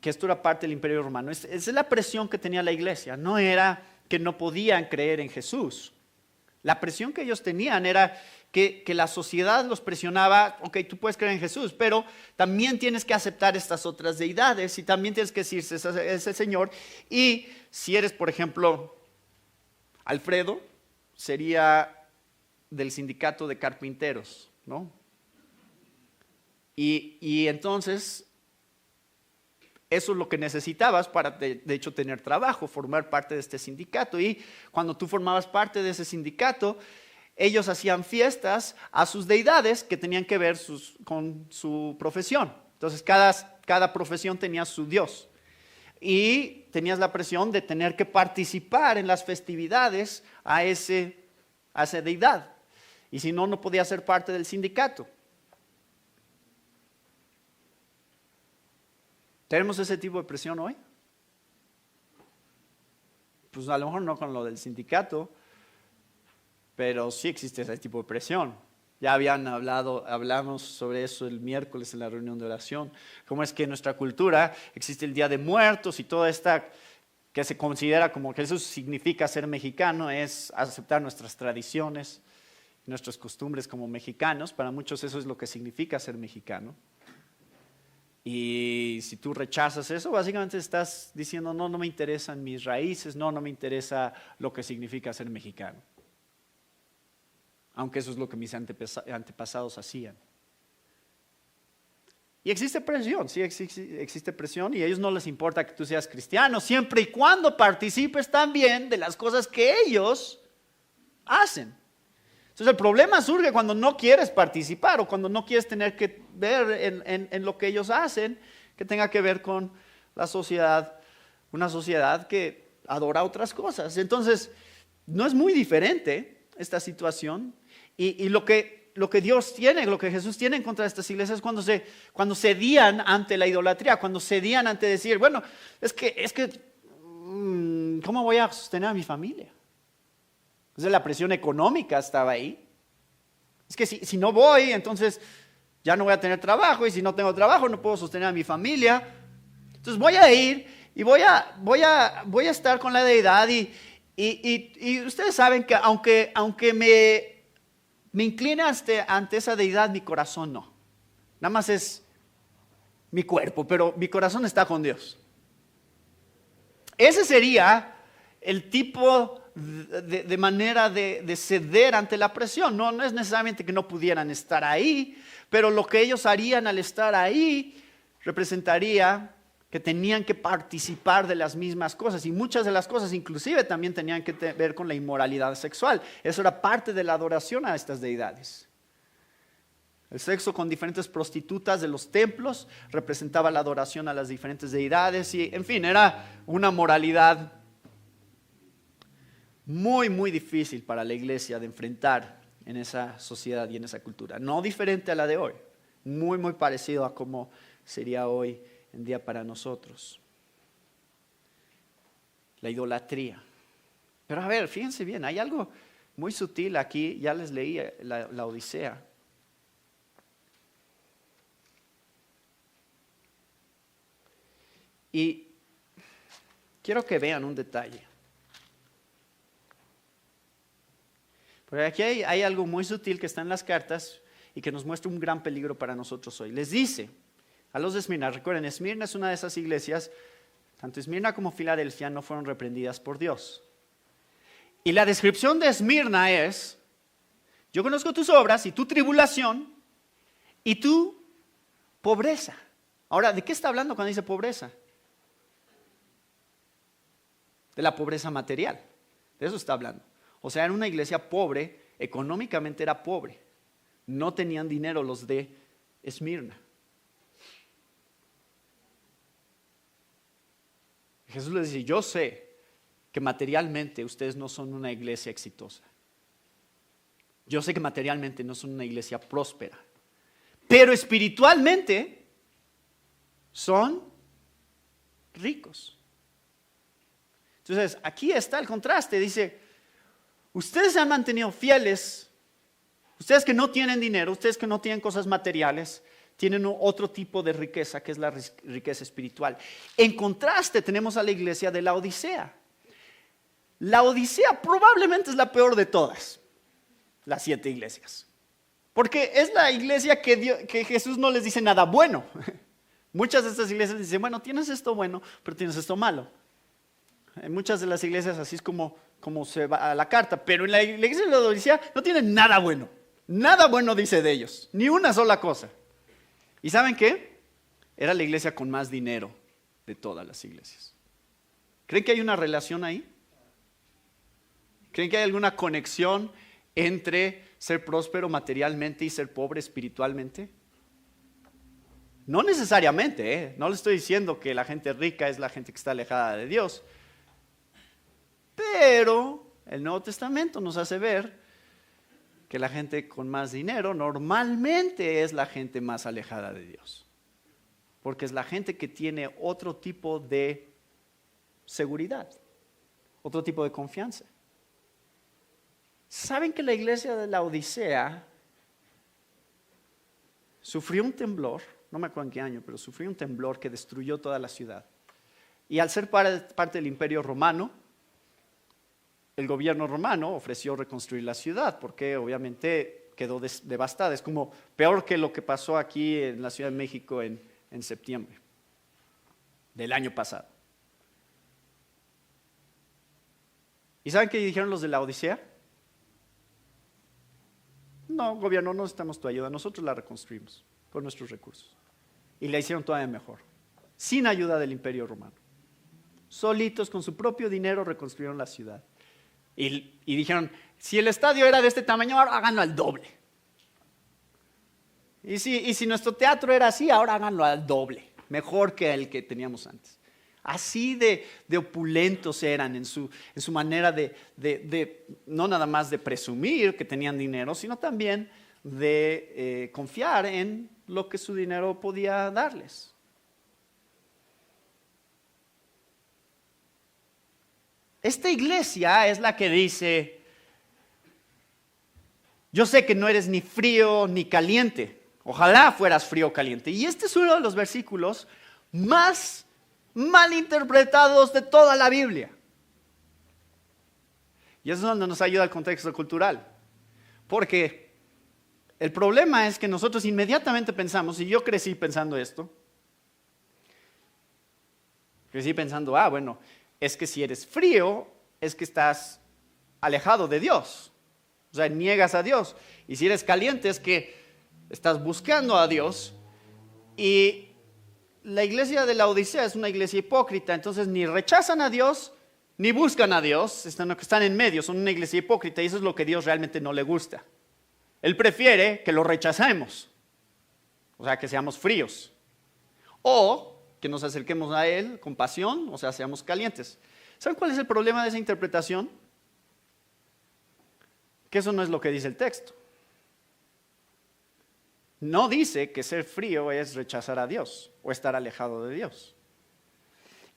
esto era parte del Imperio Romano. Esa es la presión que tenía la iglesia, no era que no podían creer en Jesús. La presión que ellos tenían era que la sociedad los presionaba, ok, tú puedes creer en Jesús, pero también tienes que aceptar estas otras deidades y también tienes que decirse ese Señor. Y si eres, por ejemplo, Alfredo, sería del sindicato de carpinteros, ¿no? Y entonces, eso es lo que necesitabas para, de hecho, tener trabajo, formar parte de este sindicato. Y cuando tú formabas parte de ese sindicato, ellos hacían fiestas a sus deidades que tenían que ver con su profesión. Entonces, cada profesión tenía su dios. Y tenías la presión de tener que participar en las festividades a esa deidad. Y si no, no podías ser parte del sindicato. ¿Tenemos ese tipo de presión hoy? Pues a lo mejor no con lo del sindicato, pero sí existe ese tipo de presión. Ya hablamos sobre eso el miércoles en la reunión de oración. Cómo es que en nuestra cultura existe el Día de Muertos y toda esta que se considera como que eso significa ser mexicano, es aceptar nuestras tradiciones, nuestras costumbres como mexicanos. Para muchos eso es lo que significa ser mexicano. Y si tú rechazas eso, básicamente estás diciendo, no me interesan mis raíces, no me interesa lo que significa ser mexicano. Aunque eso es lo que mis antepasados hacían. Y existe presión, sí existe presión, y a ellos no les importa que tú seas cristiano, siempre y cuando participes también de las cosas que ellos hacen. Entonces el problema surge cuando no quieres participar o cuando no quieres tener que ver en lo que ellos hacen, que tenga que ver con la sociedad, una sociedad que adora otras cosas. Entonces no es muy diferente esta situación, y lo que Dios tiene, lo que Jesús tiene en contra de estas iglesias es cuando cedían ante la idolatría, cuando cedían ante decir, bueno, es que ¿cómo voy a sostener a mi familia? Entonces la presión económica estaba ahí. Es que si no voy, entonces ya no voy a tener trabajo, y si no tengo trabajo no puedo sostener a mi familia. Entonces voy a ir y voy a estar con la deidad, y ustedes saben que aunque me incline ante esa deidad, mi corazón no. Nada más es mi cuerpo, pero mi corazón está con Dios. Ese sería el tipo de manera de ceder ante la presión. No es necesariamente que no pudieran estar ahí, pero lo que ellos harían al estar ahí representaría que tenían que participar de las mismas cosas, y muchas de las cosas inclusive también tenían que ver con la inmoralidad sexual. Eso era parte de la adoración a estas deidades. El sexo con diferentes prostitutas de los templos representaba la adoración a las diferentes deidades, y en fin, era una moralidad muy, muy difícil para la iglesia de enfrentar en esa sociedad y en esa cultura. No diferente a la de hoy, muy, muy parecido a cómo sería hoy en día para nosotros. La idolatría. Pero a ver, fíjense bien, hay algo muy sutil aquí. Ya les leí la Odisea. Y quiero que vean un detalle. Porque aquí hay algo muy sutil que está en las cartas y que nos muestra un gran peligro para nosotros hoy. Les dice a los de Esmirna, recuerden, Esmirna es una de esas iglesias, tanto Esmirna como Filadelfia no fueron reprendidas por Dios. Y la descripción de Esmirna es: yo conozco tus obras y tu tribulación y tu pobreza. Ahora, ¿de qué está hablando cuando dice pobreza? De la pobreza material, de eso está hablando. O sea, era una iglesia pobre, económicamente era pobre. No tenían dinero los de Esmirna. Jesús les dice: yo sé que materialmente ustedes no son una iglesia exitosa. Yo sé que materialmente no son una iglesia próspera. Pero espiritualmente son ricos. Entonces, aquí está el contraste. Dice: ustedes se han mantenido fieles. Ustedes que no tienen dinero, ustedes que no tienen cosas materiales, tienen otro tipo de riqueza, que es la riqueza espiritual. En contraste tenemos a la iglesia de la Odisea. La Odisea probablemente es la peor de todas las 7 iglesias. Porque es la iglesia que Jesús no les dice nada bueno. Muchas de estas iglesias dicen: bueno, tienes esto bueno, pero tienes esto malo. En muchas de las iglesias así es como se va a la carta. Pero en la iglesia de la Odisea no tienen nada bueno. Nada bueno dice de ellos, ni una sola cosa. ¿Y saben qué? Era la iglesia con más dinero de todas las iglesias. ¿Creen que hay una relación ahí? ¿Creen que hay alguna conexión entre ser próspero materialmente y ser pobre espiritualmente? No necesariamente, ¿eh? No le estoy diciendo que la gente rica es la gente que está alejada de Dios. Pero el Nuevo Testamento nos hace ver que la gente con más dinero normalmente es la gente más alejada de Dios. Porque es la gente que tiene otro tipo de seguridad, otro tipo de confianza. ¿Saben que la iglesia de la Odisea sufrió un temblor? No me acuerdo en qué año, pero sufrió un temblor que destruyó toda la ciudad. Y al ser parte del Imperio Romano, el gobierno romano ofreció reconstruir la ciudad, porque obviamente quedó devastada. Es como peor que lo que pasó aquí en la Ciudad de México en septiembre del año pasado. ¿Y saben qué dijeron los de la Odisea? No, gobierno, no necesitamos tu ayuda, nosotros la reconstruimos con nuestros recursos. Y la hicieron todavía mejor, sin ayuda del Imperio Romano. Solitos, con su propio dinero, reconstruyeron la ciudad. Y dijeron, si el estadio era de este tamaño, ahora háganlo al doble. Y si nuestro teatro era así, ahora háganlo al doble, mejor que el que teníamos antes. Así de opulentos eran en su manera de no nada más de presumir que tenían dinero, sino también de confiar en lo que su dinero podía darles. Esta iglesia es la que dice, yo sé que no eres ni frío ni caliente, ojalá fueras frío o caliente. Y este es uno de los versículos más malinterpretados de toda la Biblia. Y eso es donde nos ayuda el contexto cultural. Porque el problema es que nosotros inmediatamente pensamos, y yo crecí pensando esto, crecí pensando, bueno, es que si eres frío, es que estás alejado de Dios. O sea, niegas a Dios. Y si eres caliente, es que estás buscando a Dios. Y la iglesia de la Odisea es una iglesia hipócrita. Entonces, ni rechazan a Dios, ni buscan a Dios. Están en medio, son una iglesia hipócrita. Y eso es lo que Dios realmente no le gusta. Él prefiere que lo rechacemos. O sea, que seamos fríos. O que nos acerquemos a Él con pasión, o sea, seamos calientes. ¿Saben cuál es el problema de esa interpretación? Que eso no es lo que dice el texto. No dice que ser frío es rechazar a Dios o estar alejado de Dios.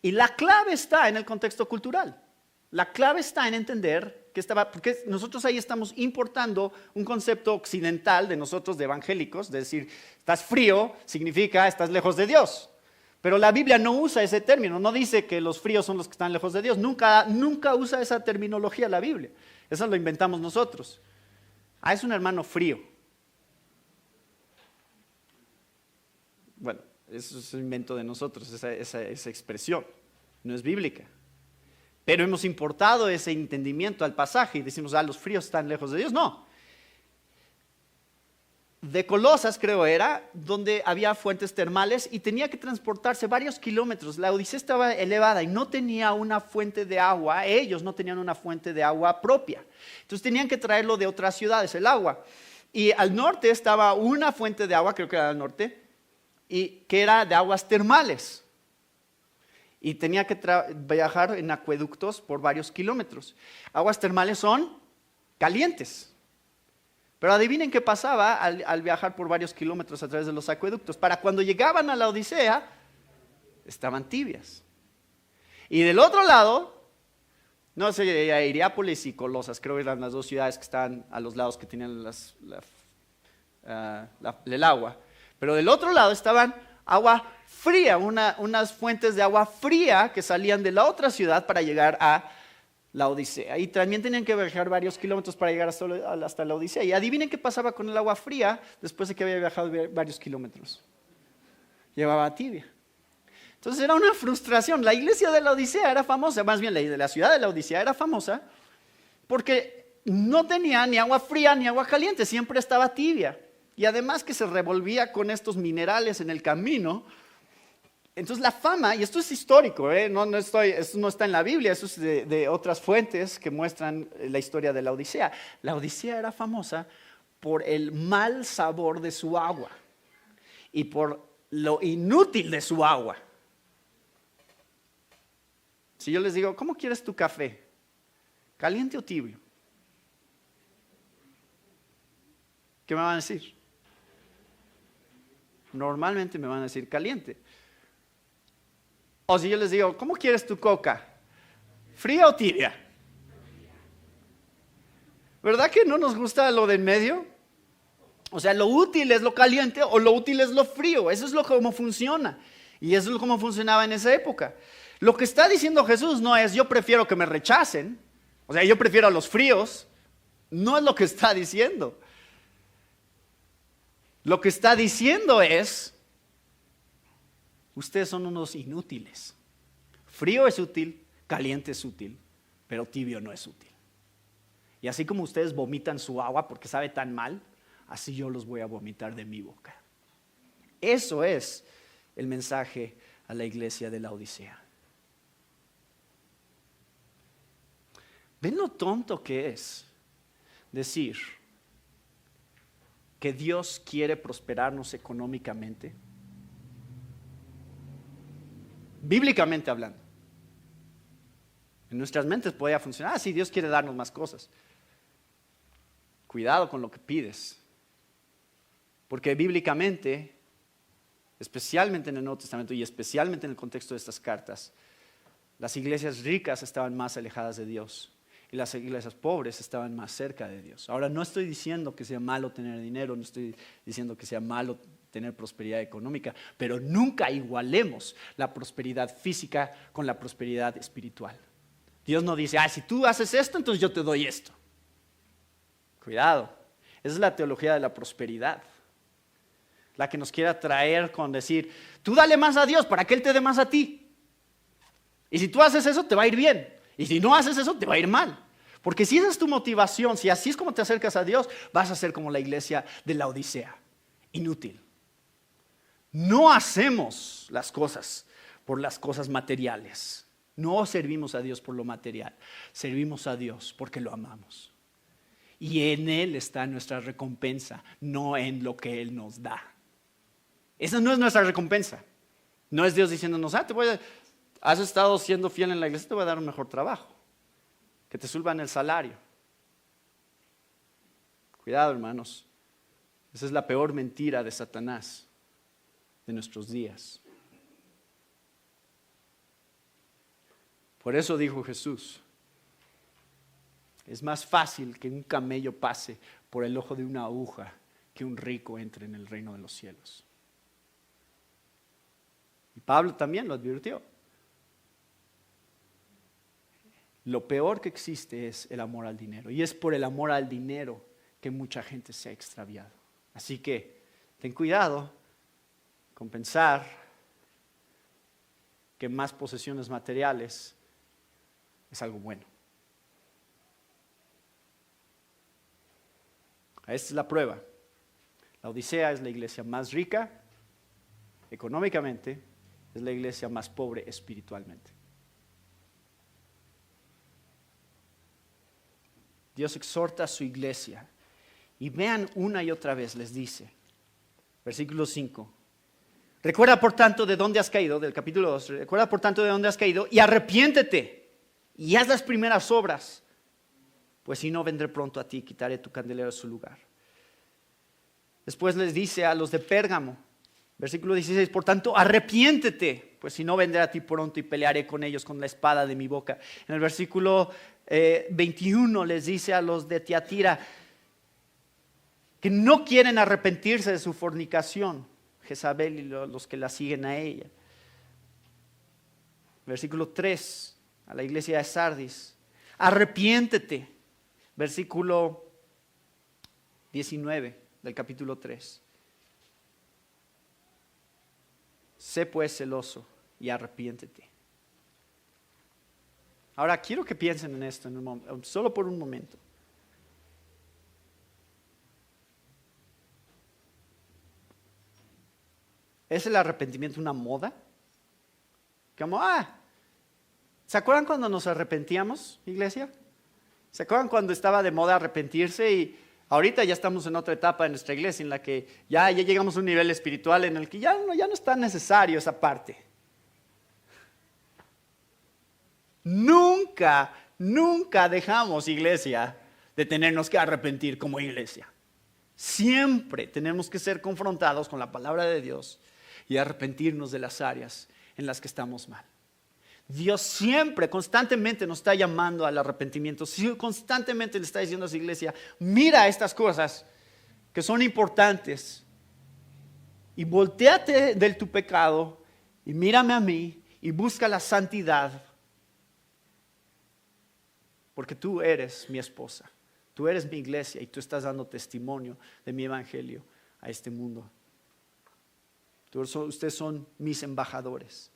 Y la clave está en el contexto cultural. La clave está en entender porque nosotros ahí estamos importando un concepto occidental de nosotros, de evangélicos, de decir, estás frío, significa estás lejos de Dios. Pero la Biblia no usa ese término, no dice que los fríos son los que están lejos de Dios. Nunca usa esa terminología la Biblia. Eso lo inventamos nosotros. Es un hermano frío. Bueno, eso es un invento de nosotros, esa expresión. No es bíblica. Pero hemos importado ese entendimiento al pasaje y decimos, los fríos están lejos de Dios. No. De Colosas, creo era, donde había fuentes termales y tenía que transportarse varios kilómetros. La Odisea estaba elevada y no tenía una fuente de agua. Ellos no tenían una fuente de agua propia. Entonces tenían que traerlo de otras ciudades, el agua. Y al norte estaba una fuente de agua, creo que era al norte, y que era de aguas termales. Y tenía que viajar en acueductos por varios kilómetros. Aguas termales son calientes. Pero adivinen qué pasaba al viajar por varios kilómetros a través de los acueductos. Para cuando llegaban a la Odisea, estaban tibias. Y del otro lado, no sé, Hierápolis y Colosas, creo que eran las dos ciudades que estaban a los lados que tenían el agua. Pero del otro lado estaban agua fría, unas fuentes de agua fría que salían de la otra ciudad para llegar a la Odisea. Y también tenían que viajar varios kilómetros para llegar hasta la Odisea. Y adivinen qué pasaba con el agua fría después de que había viajado varios kilómetros. Llevaba tibia. Entonces era una frustración. La iglesia de la Odisea era famosa, más bien la ciudad de la Odisea era famosa porque no tenía ni agua fría ni agua caliente, siempre estaba tibia. Y además que se revolvía con estos minerales en el camino. Entonces la fama, y esto es histórico, esto no está en la Biblia, eso es de otras fuentes que muestran la historia de la Odisea. La Odisea era famosa por el mal sabor de su agua y por lo inútil de su agua. Si yo les digo, ¿cómo quieres tu café? ¿Caliente o tibio? ¿Qué me van a decir? Normalmente me van a decir caliente. O si yo les digo, ¿cómo quieres tu coca? ¿Fría o tibia? ¿Verdad que no nos gusta lo de en medio? O sea, lo útil es lo caliente o lo útil es lo frío. Eso es cómo funciona. Y eso es cómo funcionaba en esa época. Lo que está diciendo Jesús no es, yo prefiero que me rechacen. O sea, yo prefiero a los fríos. No es lo que está diciendo. Lo que está diciendo es, ustedes son unos inútiles. Frío es útil, caliente es útil, pero tibio no es útil. Y así como ustedes vomitan su agua porque sabe tan mal, así yo los voy a vomitar de mi boca. Eso es el mensaje a la iglesia de la Odisea. ¿Ven lo tonto que es decir que Dios quiere prosperarnos económicamente? Bíblicamente hablando. En nuestras mentes podría funcionar, sí, Dios quiere darnos más cosas. Cuidado con lo que pides. Porque bíblicamente, especialmente en el Nuevo Testamento y especialmente en el contexto de estas cartas, las iglesias ricas estaban más alejadas de Dios y las iglesias pobres estaban más cerca de Dios. Ahora, no estoy diciendo que sea malo tener dinero, no estoy diciendo que sea malo tener prosperidad económica, pero nunca igualemos la prosperidad física con la prosperidad espiritual. Dios no dice, si tú haces esto, entonces yo te doy esto. Cuidado, esa es la teología de la prosperidad. La que nos quiere atraer con decir, tú dale más a Dios para que Él te dé más a ti. Y si tú haces eso, te va a ir bien. Y si no haces eso, te va a ir mal. Porque si esa es tu motivación, si así es como te acercas a Dios, vas a ser como la iglesia de la Odisea. Inútil. No hacemos las cosas por las cosas materiales. No servimos a Dios por lo material. Servimos a Dios porque lo amamos. Y en Él está nuestra recompensa, no en lo que Él nos da. Esa no es nuestra recompensa. No es Dios diciéndonos, has estado siendo fiel en la iglesia, te voy a dar un mejor trabajo. Que te suban el salario. Cuidado, hermanos. Esa es la peor mentira de Satanás de nuestros días. Por eso dijo Jesús, es más fácil que un camello pase por el ojo de una aguja que un rico entre en el reino de los cielos. Y Pablo también lo advirtió. Lo peor que existe es el amor al dinero. Y es por el amor al dinero que mucha gente se ha extraviado. Así que ten cuidado con pensar que más posesiones materiales es algo bueno. Esta es la prueba. La Odisea es la iglesia más rica económicamente, es la iglesia más pobre espiritualmente. Dios exhorta a su iglesia y vean una y otra vez, les dice, versículo 5. Recuerda por tanto de dónde has caído, del capítulo 2, recuerda por tanto de dónde has caído y arrepiéntete y haz las primeras obras, pues si no vendré pronto a ti y quitaré tu candelero de su lugar. Después les dice a los de Pérgamo, versículo 16, por tanto arrepiéntete, pues si no vendré a ti pronto y pelearé con ellos con la espada de mi boca. En el versículo 21 les dice a los de Tiatira que no quieren arrepentirse de su fornicación, Jezabel y los que la siguen a ella. Versículo 3, a la iglesia de Sardis, arrepiéntete. Versículo 19 del capítulo 3. Sé pues celoso y arrepiéntete. Ahora quiero que piensen en esto solo por un momento. ¿Es el arrepentimiento una moda? Como, ¿se acuerdan cuando nos arrepentíamos, iglesia? ¿Se acuerdan cuando estaba de moda arrepentirse? Y ahorita ya estamos en otra etapa en nuestra iglesia en la que ya llegamos a un nivel espiritual en el que ya no es tan necesario esa parte. Nunca dejamos, iglesia, de tenernos que arrepentir como iglesia. Siempre tenemos que ser confrontados con la palabra de Dios y arrepentirnos de las áreas en las que estamos mal. Dios siempre, constantemente nos está llamando al arrepentimiento. Constantemente le está diciendo a su iglesia, mira estas cosas que son importantes y voltéate de tu pecado y mírame a mí y busca la santidad porque tú eres mi esposa, tú eres mi iglesia y tú estás dando testimonio de mi evangelio a este mundo. Ustedes son mis embajadores.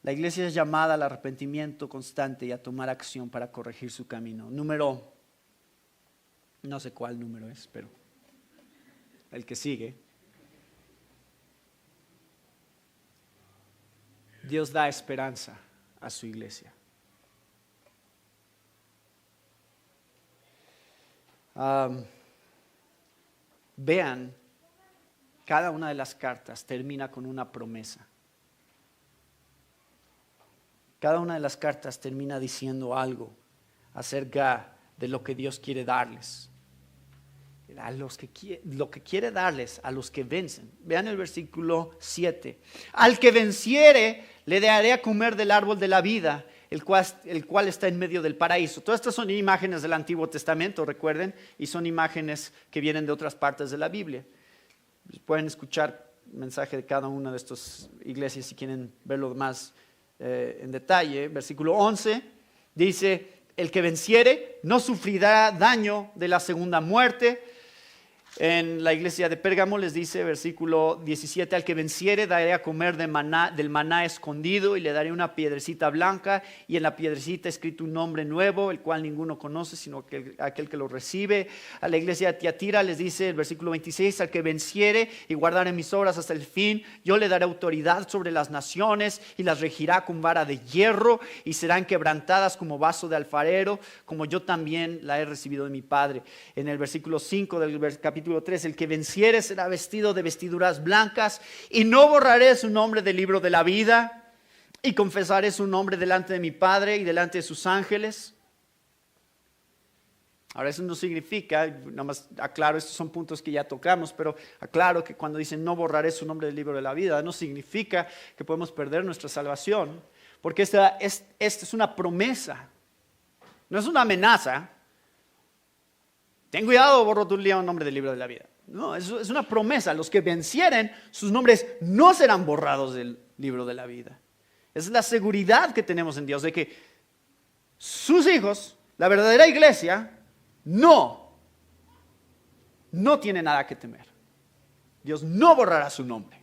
La iglesia es llamada al arrepentimiento constante y a tomar acción para corregir su camino. No sé cuál número es, pero el que sigue. Dios da esperanza a su iglesia. Vean, cada una de las cartas termina con una promesa. Cada una de las cartas termina diciendo algo acerca de lo que Dios quiere darles. Lo que quiere darles a los que vencen. Vean el versículo 7. Al que venciere, le daré a comer del árbol de la vida, el cual está en medio del paraíso. Todas estas son imágenes del Antiguo Testamento, recuerden, y son imágenes que vienen de otras partes de la Biblia. Pueden escuchar el mensaje de cada una de estas iglesias si quieren verlo más en detalle. Versículo 11 dice: el que venciere no sufrirá daño de la segunda muerte. En la iglesia de Pérgamo les dice, versículo 17: al que venciere daré a comer del maná escondido, y le daré una piedrecita blanca, y en la piedrecita escrito un nombre nuevo, el cual ninguno conoce sino aquel que lo recibe. A la iglesia de Tiatira les dice el versículo 26: al que venciere y guardare mis obras hasta el fin, yo le daré autoridad sobre las naciones, y las regirá con vara de hierro, y serán quebrantadas como vaso de alfarero, como yo también la he recibido de mi Padre. En el versículo 5 del capítulo 3: el que venciere será vestido de vestiduras blancas, y no borraré su nombre del libro de la vida, y confesaré su nombre delante de mi Padre y delante de sus ángeles. Ahora, eso no significa, nada más aclaro, estos son puntos que ya tocamos, pero aclaro que cuando dicen no borraré su nombre del libro de la vida, no significa que podemos perder nuestra salvación, porque esta es una promesa, no es una amenaza. Ten cuidado, borro tu nombre del libro de la vida. No, es una promesa. Los que vencieren, sus nombres no serán borrados del libro de la vida. Es la seguridad que tenemos en Dios de que sus hijos, la verdadera iglesia, no tiene nada que temer. Dios no borrará su nombre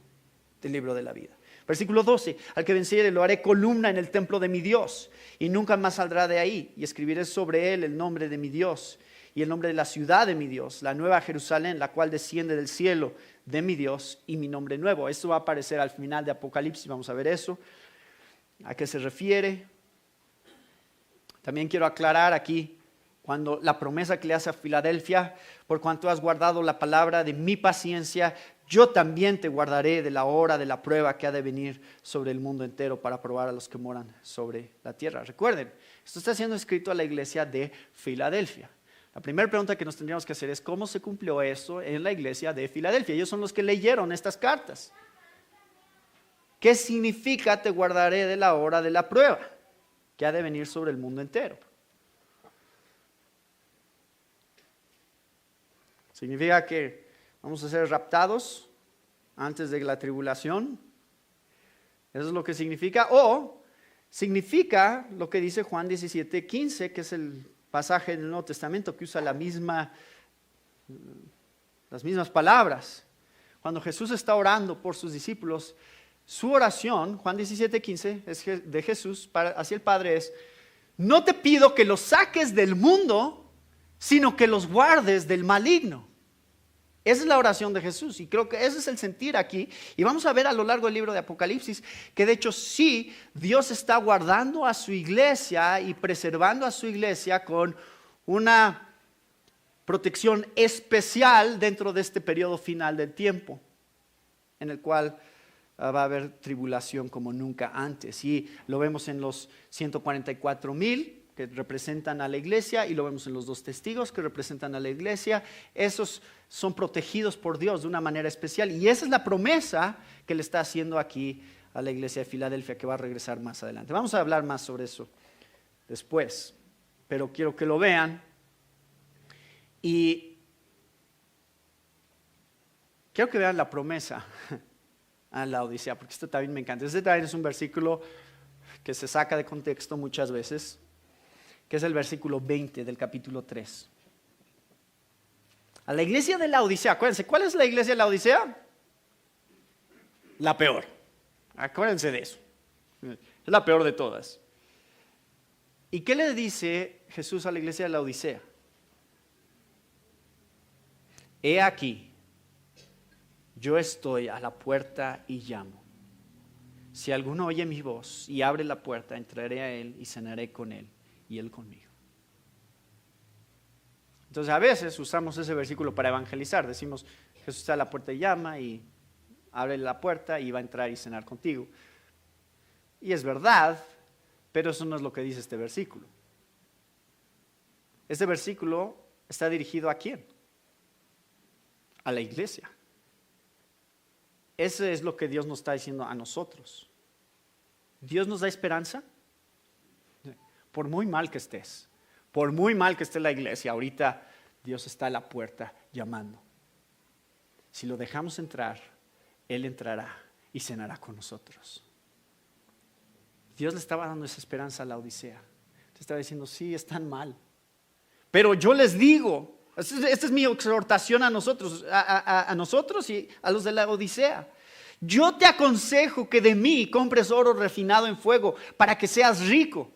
del libro de la vida. Versículo 12: al que venciere lo haré columna en el templo de mi Dios, y nunca más saldrá de ahí, y escribiré sobre él el nombre de mi Dios y el nombre de la ciudad de mi Dios, la nueva Jerusalén, la cual desciende del cielo de mi Dios, y mi nombre nuevo. Esto va a aparecer al final de Apocalipsis, vamos a ver eso. ¿A qué se refiere? También quiero aclarar aquí, cuando la promesa que le hace a Filadelfia: por cuanto has guardado la palabra de mi paciencia, yo también te guardaré de la hora de la prueba que ha de venir sobre el mundo entero para probar a los que moran sobre la tierra. Recuerden, esto está siendo escrito a la iglesia de Filadelfia. La primera pregunta que nos tendríamos que hacer es: ¿cómo se cumplió eso en la iglesia de Filadelfia? Ellos son los que leyeron estas cartas. ¿Qué significa te guardaré de la hora de la prueba que ha de venir sobre el mundo entero? ¿Significa que vamos a ser raptados antes de la tribulación? ¿Eso es lo que significa? ¿O significa lo que dice Juan 17:15, que es el pasaje del Nuevo Testamento que usa las mismas palabras? Cuando Jesús está orando por sus discípulos, su oración, Juan 17:15, es de Jesús hacia el Padre, es: no te pido que los saques del mundo, sino que los guardes del maligno. Esa es la oración de Jesús, y creo que ese es el sentir aquí. Y vamos a ver a lo largo del libro de Apocalipsis que de hecho sí, Dios está guardando a su iglesia y preservando a su iglesia con una protección especial dentro de este periodo final del tiempo, en el cual va a haber tribulación como nunca antes. Y lo vemos en los 144,000 que representan a la iglesia, y lo vemos en los 2 testigos que representan a la iglesia. Esos son protegidos por Dios de una manera especial, y esa es la promesa que le está haciendo aquí a la iglesia de Filadelfia, que va a regresar más adelante. Vamos a hablar más sobre eso después, pero quiero que lo vean, y quiero que vean la promesa a la Odisea, porque esto también me encanta. Este también es un versículo que se saca de contexto muchas veces, que es el versículo 20 del capítulo 3. A la iglesia de la Odisea, acuérdense, ¿cuál es la iglesia de la Odisea? La peor. Acuérdense de eso. Es la peor de todas. ¿Y qué le dice Jesús a la iglesia de la Odisea? He aquí, yo estoy a la puerta y llamo. Si alguno oye mi voz y abre la puerta, entraré a él y cenaré con él y él conmigo. Entonces a veces usamos ese versículo para evangelizar. Decimos, Jesús está a la puerta y llama y abre la puerta y va a entrar y cenar contigo. Y es verdad, pero eso no es lo que dice este versículo. Este versículo está dirigido ¿a quién? A la iglesia. Eso es lo que Dios nos está diciendo a nosotros. Dios nos da esperanza. Por muy mal que estés, por muy mal que esté la iglesia, ahorita Dios está a la puerta llamando. Si lo dejamos entrar, Él entrará y cenará con nosotros. Dios le estaba dando esa esperanza a la Odisea. Te estaba diciendo, sí, están mal. Pero yo les digo, esta es mi exhortación a nosotros, a nosotros y a los de la Odisea. Yo te aconsejo que de mí compres oro refinado en fuego para que seas rico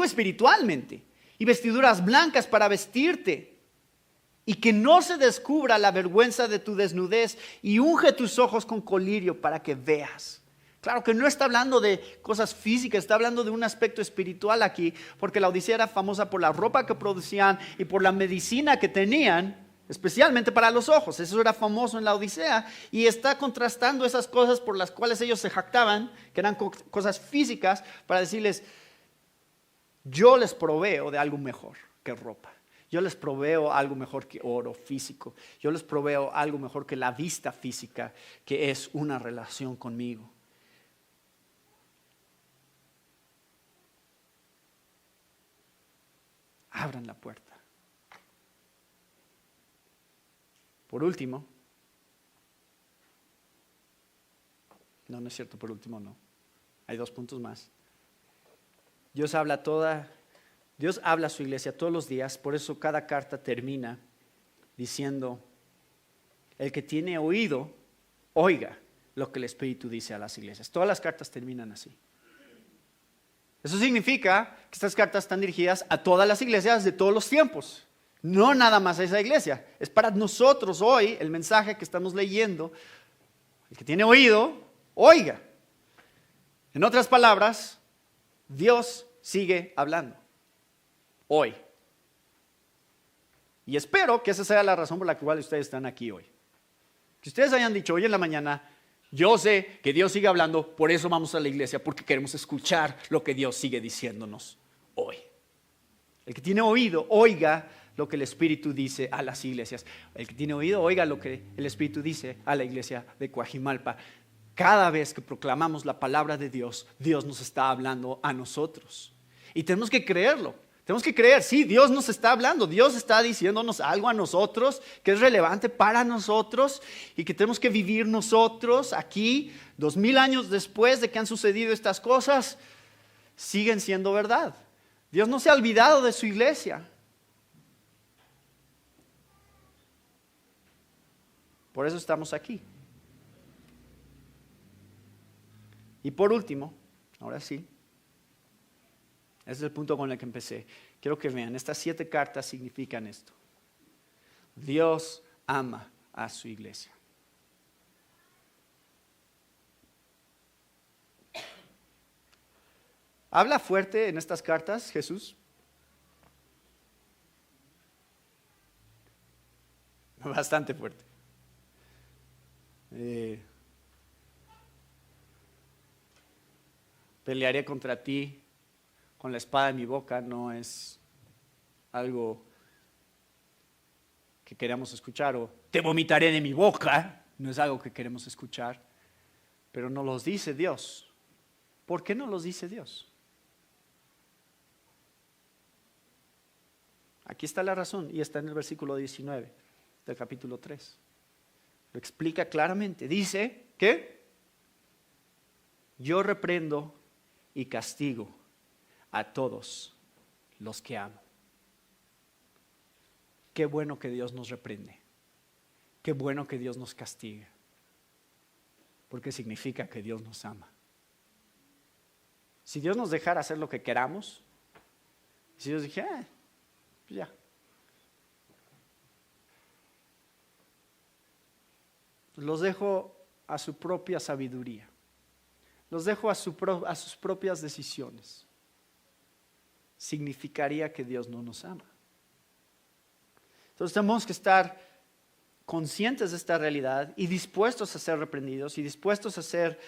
espiritualmente, y vestiduras blancas para vestirte, y que no se descubra la vergüenza de tu desnudez, y unge tus ojos con colirio para que veas. Claro que no está hablando de cosas físicas, está hablando de un aspecto espiritual aquí, porque la Odisea era famosa por la ropa que producían y por la medicina que tenían, especialmente para los ojos. Eso era famoso en la Odisea, y está contrastando esas cosas por las cuales ellos se jactaban, que eran cosas físicas, para decirles, yo les proveo de algo mejor que ropa. Yo les proveo algo mejor que oro físico. Yo les proveo algo mejor que la vista física, que es una relación conmigo. Abran la puerta. Por último, no es cierto, por último no. Hay 2 puntos más. Dios habla a su iglesia todos los días, por eso cada carta termina diciendo, el que tiene oído, oiga lo que el Espíritu dice a las iglesias. Todas las cartas terminan así. Eso significa que estas cartas están dirigidas a todas las iglesias de todos los tiempos, no nada más a esa iglesia. Es para nosotros hoy el mensaje que estamos leyendo. El que tiene oído, oiga. En otras palabras, Dios sigue hablando hoy. Y espero que esa sea la razón por la cual ustedes están aquí hoy. Que ustedes hayan dicho hoy en la mañana, yo sé que Dios sigue hablando, por eso vamos a la iglesia, porque queremos escuchar lo que Dios sigue diciéndonos hoy. El que tiene oído, oiga lo que el Espíritu dice a las iglesias. El que tiene oído, oiga lo que el Espíritu dice a la iglesia de Coajimalpa. Cada vez que proclamamos la palabra de Dios, Dios nos está hablando a nosotros. Y tenemos que creerlo. Tenemos que creer, sí, Dios nos está hablando. Dios está diciéndonos algo a nosotros que es relevante para nosotros y que tenemos que vivir nosotros aquí, 2000 años después de que han sucedido estas cosas, siguen siendo verdad. Dios no se ha olvidado de su iglesia. Por eso estamos aquí. Y por último, ahora sí, ese es el punto con el que empecé. Quiero que vean, estas 7 cartas significan esto. Dios ama a su iglesia. ¿Habla fuerte en estas cartas Jesús? Bastante fuerte. Pelearé contra ti con la espada en mi boca, no es algo que queramos escuchar, o te vomitaré de mi boca, no es algo que queremos escuchar, pero no los dice Dios. ¿Por qué no los dice Dios? Aquí está la razón, y está en el versículo 19 del capítulo 3. Lo explica claramente. Dice que yo reprendo y castigo a todos los que amo. Qué bueno que Dios nos reprende. Qué bueno que Dios nos castiga. Porque significa que Dios nos ama. Si Dios nos dejara hacer lo que queramos, si Dios dijera, pues ya. Los dejo a su propia sabiduría. Los dejo a sus propias decisiones. Significaría que Dios no nos ama. Entonces tenemos que estar conscientes de esta realidad y dispuestos a ser reprendidos y dispuestos a ser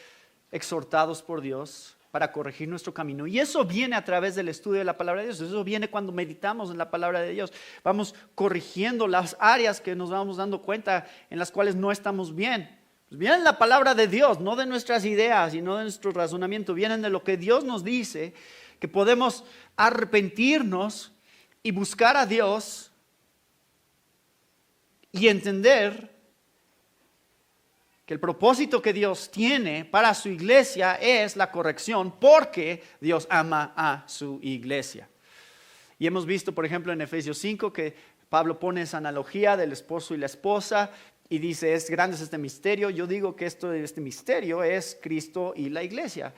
exhortados por Dios para corregir nuestro camino. Y eso viene a través del estudio de la palabra de Dios. Eso viene cuando meditamos en la palabra de Dios. Vamos corrigiendo las áreas que nos vamos dando cuenta en las cuales no estamos bien. Pues viene la palabra de Dios, no de nuestras ideas y no de nuestro razonamiento. Vienen de lo que Dios nos dice, que podemos arrepentirnos y buscar a Dios y entender que el propósito que Dios tiene para su iglesia es la corrección, porque Dios ama a su iglesia. Y hemos visto, por ejemplo, en Efesios 5 que Pablo pone esa analogía del esposo y la esposa y dice, es grande este misterio. Yo digo que este misterio es Cristo y la iglesia.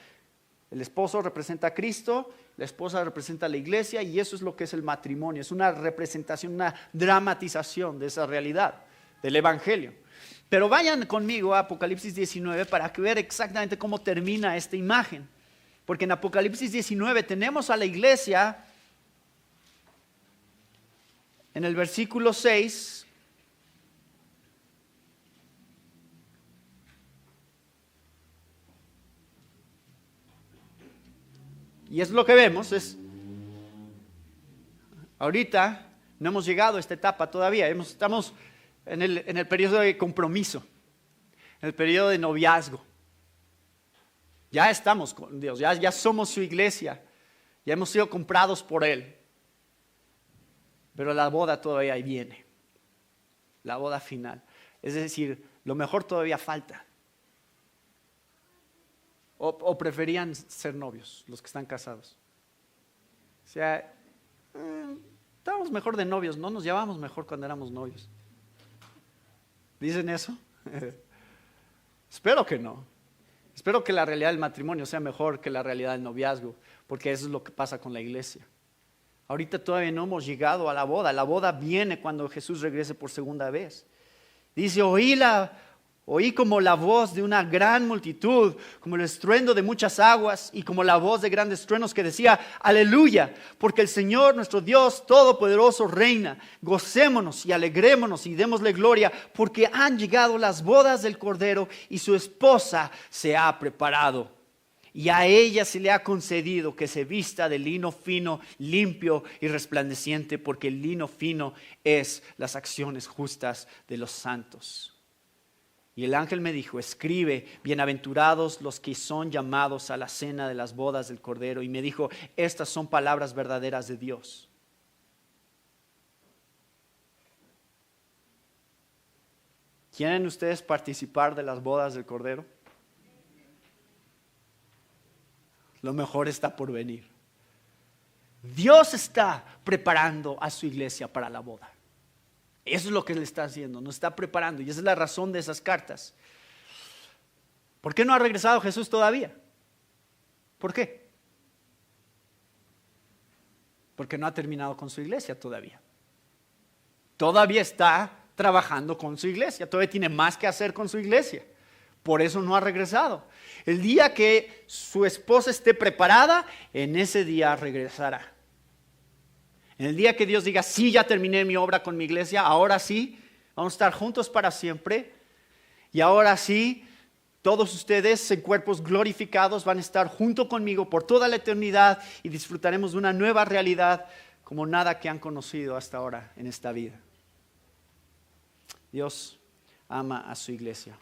El esposo representa a Cristo, la esposa representa a la iglesia, y eso es lo que es el matrimonio. Es una representación, una dramatización de esa realidad, del evangelio. Pero vayan conmigo a Apocalipsis 19 para ver exactamente cómo termina esta imagen. Porque en Apocalipsis 19 tenemos a la iglesia en el versículo 6. Y es lo que vemos, ahorita no hemos llegado a esta etapa todavía, estamos en el periodo de compromiso, en el periodo de noviazgo. Ya estamos con Dios, ya somos su iglesia, ya hemos sido comprados por Él. Pero la boda todavía viene, la boda final. Es decir, lo mejor todavía falta. ¿O preferían ser novios los que están casados? O sea, estábamos mejor de novios, no nos llevábamos mejor cuando éramos novios. ¿Dicen eso? Espero que no. Espero que la realidad del matrimonio sea mejor que la realidad del noviazgo, porque eso es lo que pasa con la iglesia. Ahorita todavía no hemos llegado a la boda. La boda viene cuando Jesús regrese por segunda vez. Dice, oí como la voz de una gran multitud, como el estruendo de muchas aguas y como la voz de grandes truenos que decía, aleluya, porque el Señor nuestro Dios Todopoderoso reina. Gocémonos y alegrémonos y démosle gloria, porque han llegado las bodas del Cordero y su esposa se ha preparado. Y a ella se le ha concedido que se vista de lino fino, limpio y resplandeciente, porque el lino fino es las acciones justas de los santos. Y el ángel me dijo, escribe, bienaventurados los que son llamados a la cena de las bodas del Cordero. Y me dijo, estas son palabras verdaderas de Dios. ¿Quieren ustedes participar de las bodas del Cordero? Lo mejor está por venir. Dios está preparando a su iglesia para la boda. Eso es lo que Él está haciendo, nos está preparando, y esa es la razón de esas cartas. ¿Por qué no ha regresado Jesús todavía? ¿Por qué? Porque no ha terminado con su iglesia todavía. Todavía está trabajando con su iglesia, todavía tiene más que hacer con su iglesia. Por eso no ha regresado. El día que su esposa esté preparada, en ese día regresará. En el día que Dios diga, sí, ya terminé mi obra con mi iglesia, ahora sí, vamos a estar juntos para siempre. Y ahora sí, todos ustedes en cuerpos glorificados van a estar junto conmigo por toda la eternidad y disfrutaremos de una nueva realidad como nada que han conocido hasta ahora en esta vida. Dios ama a su iglesia.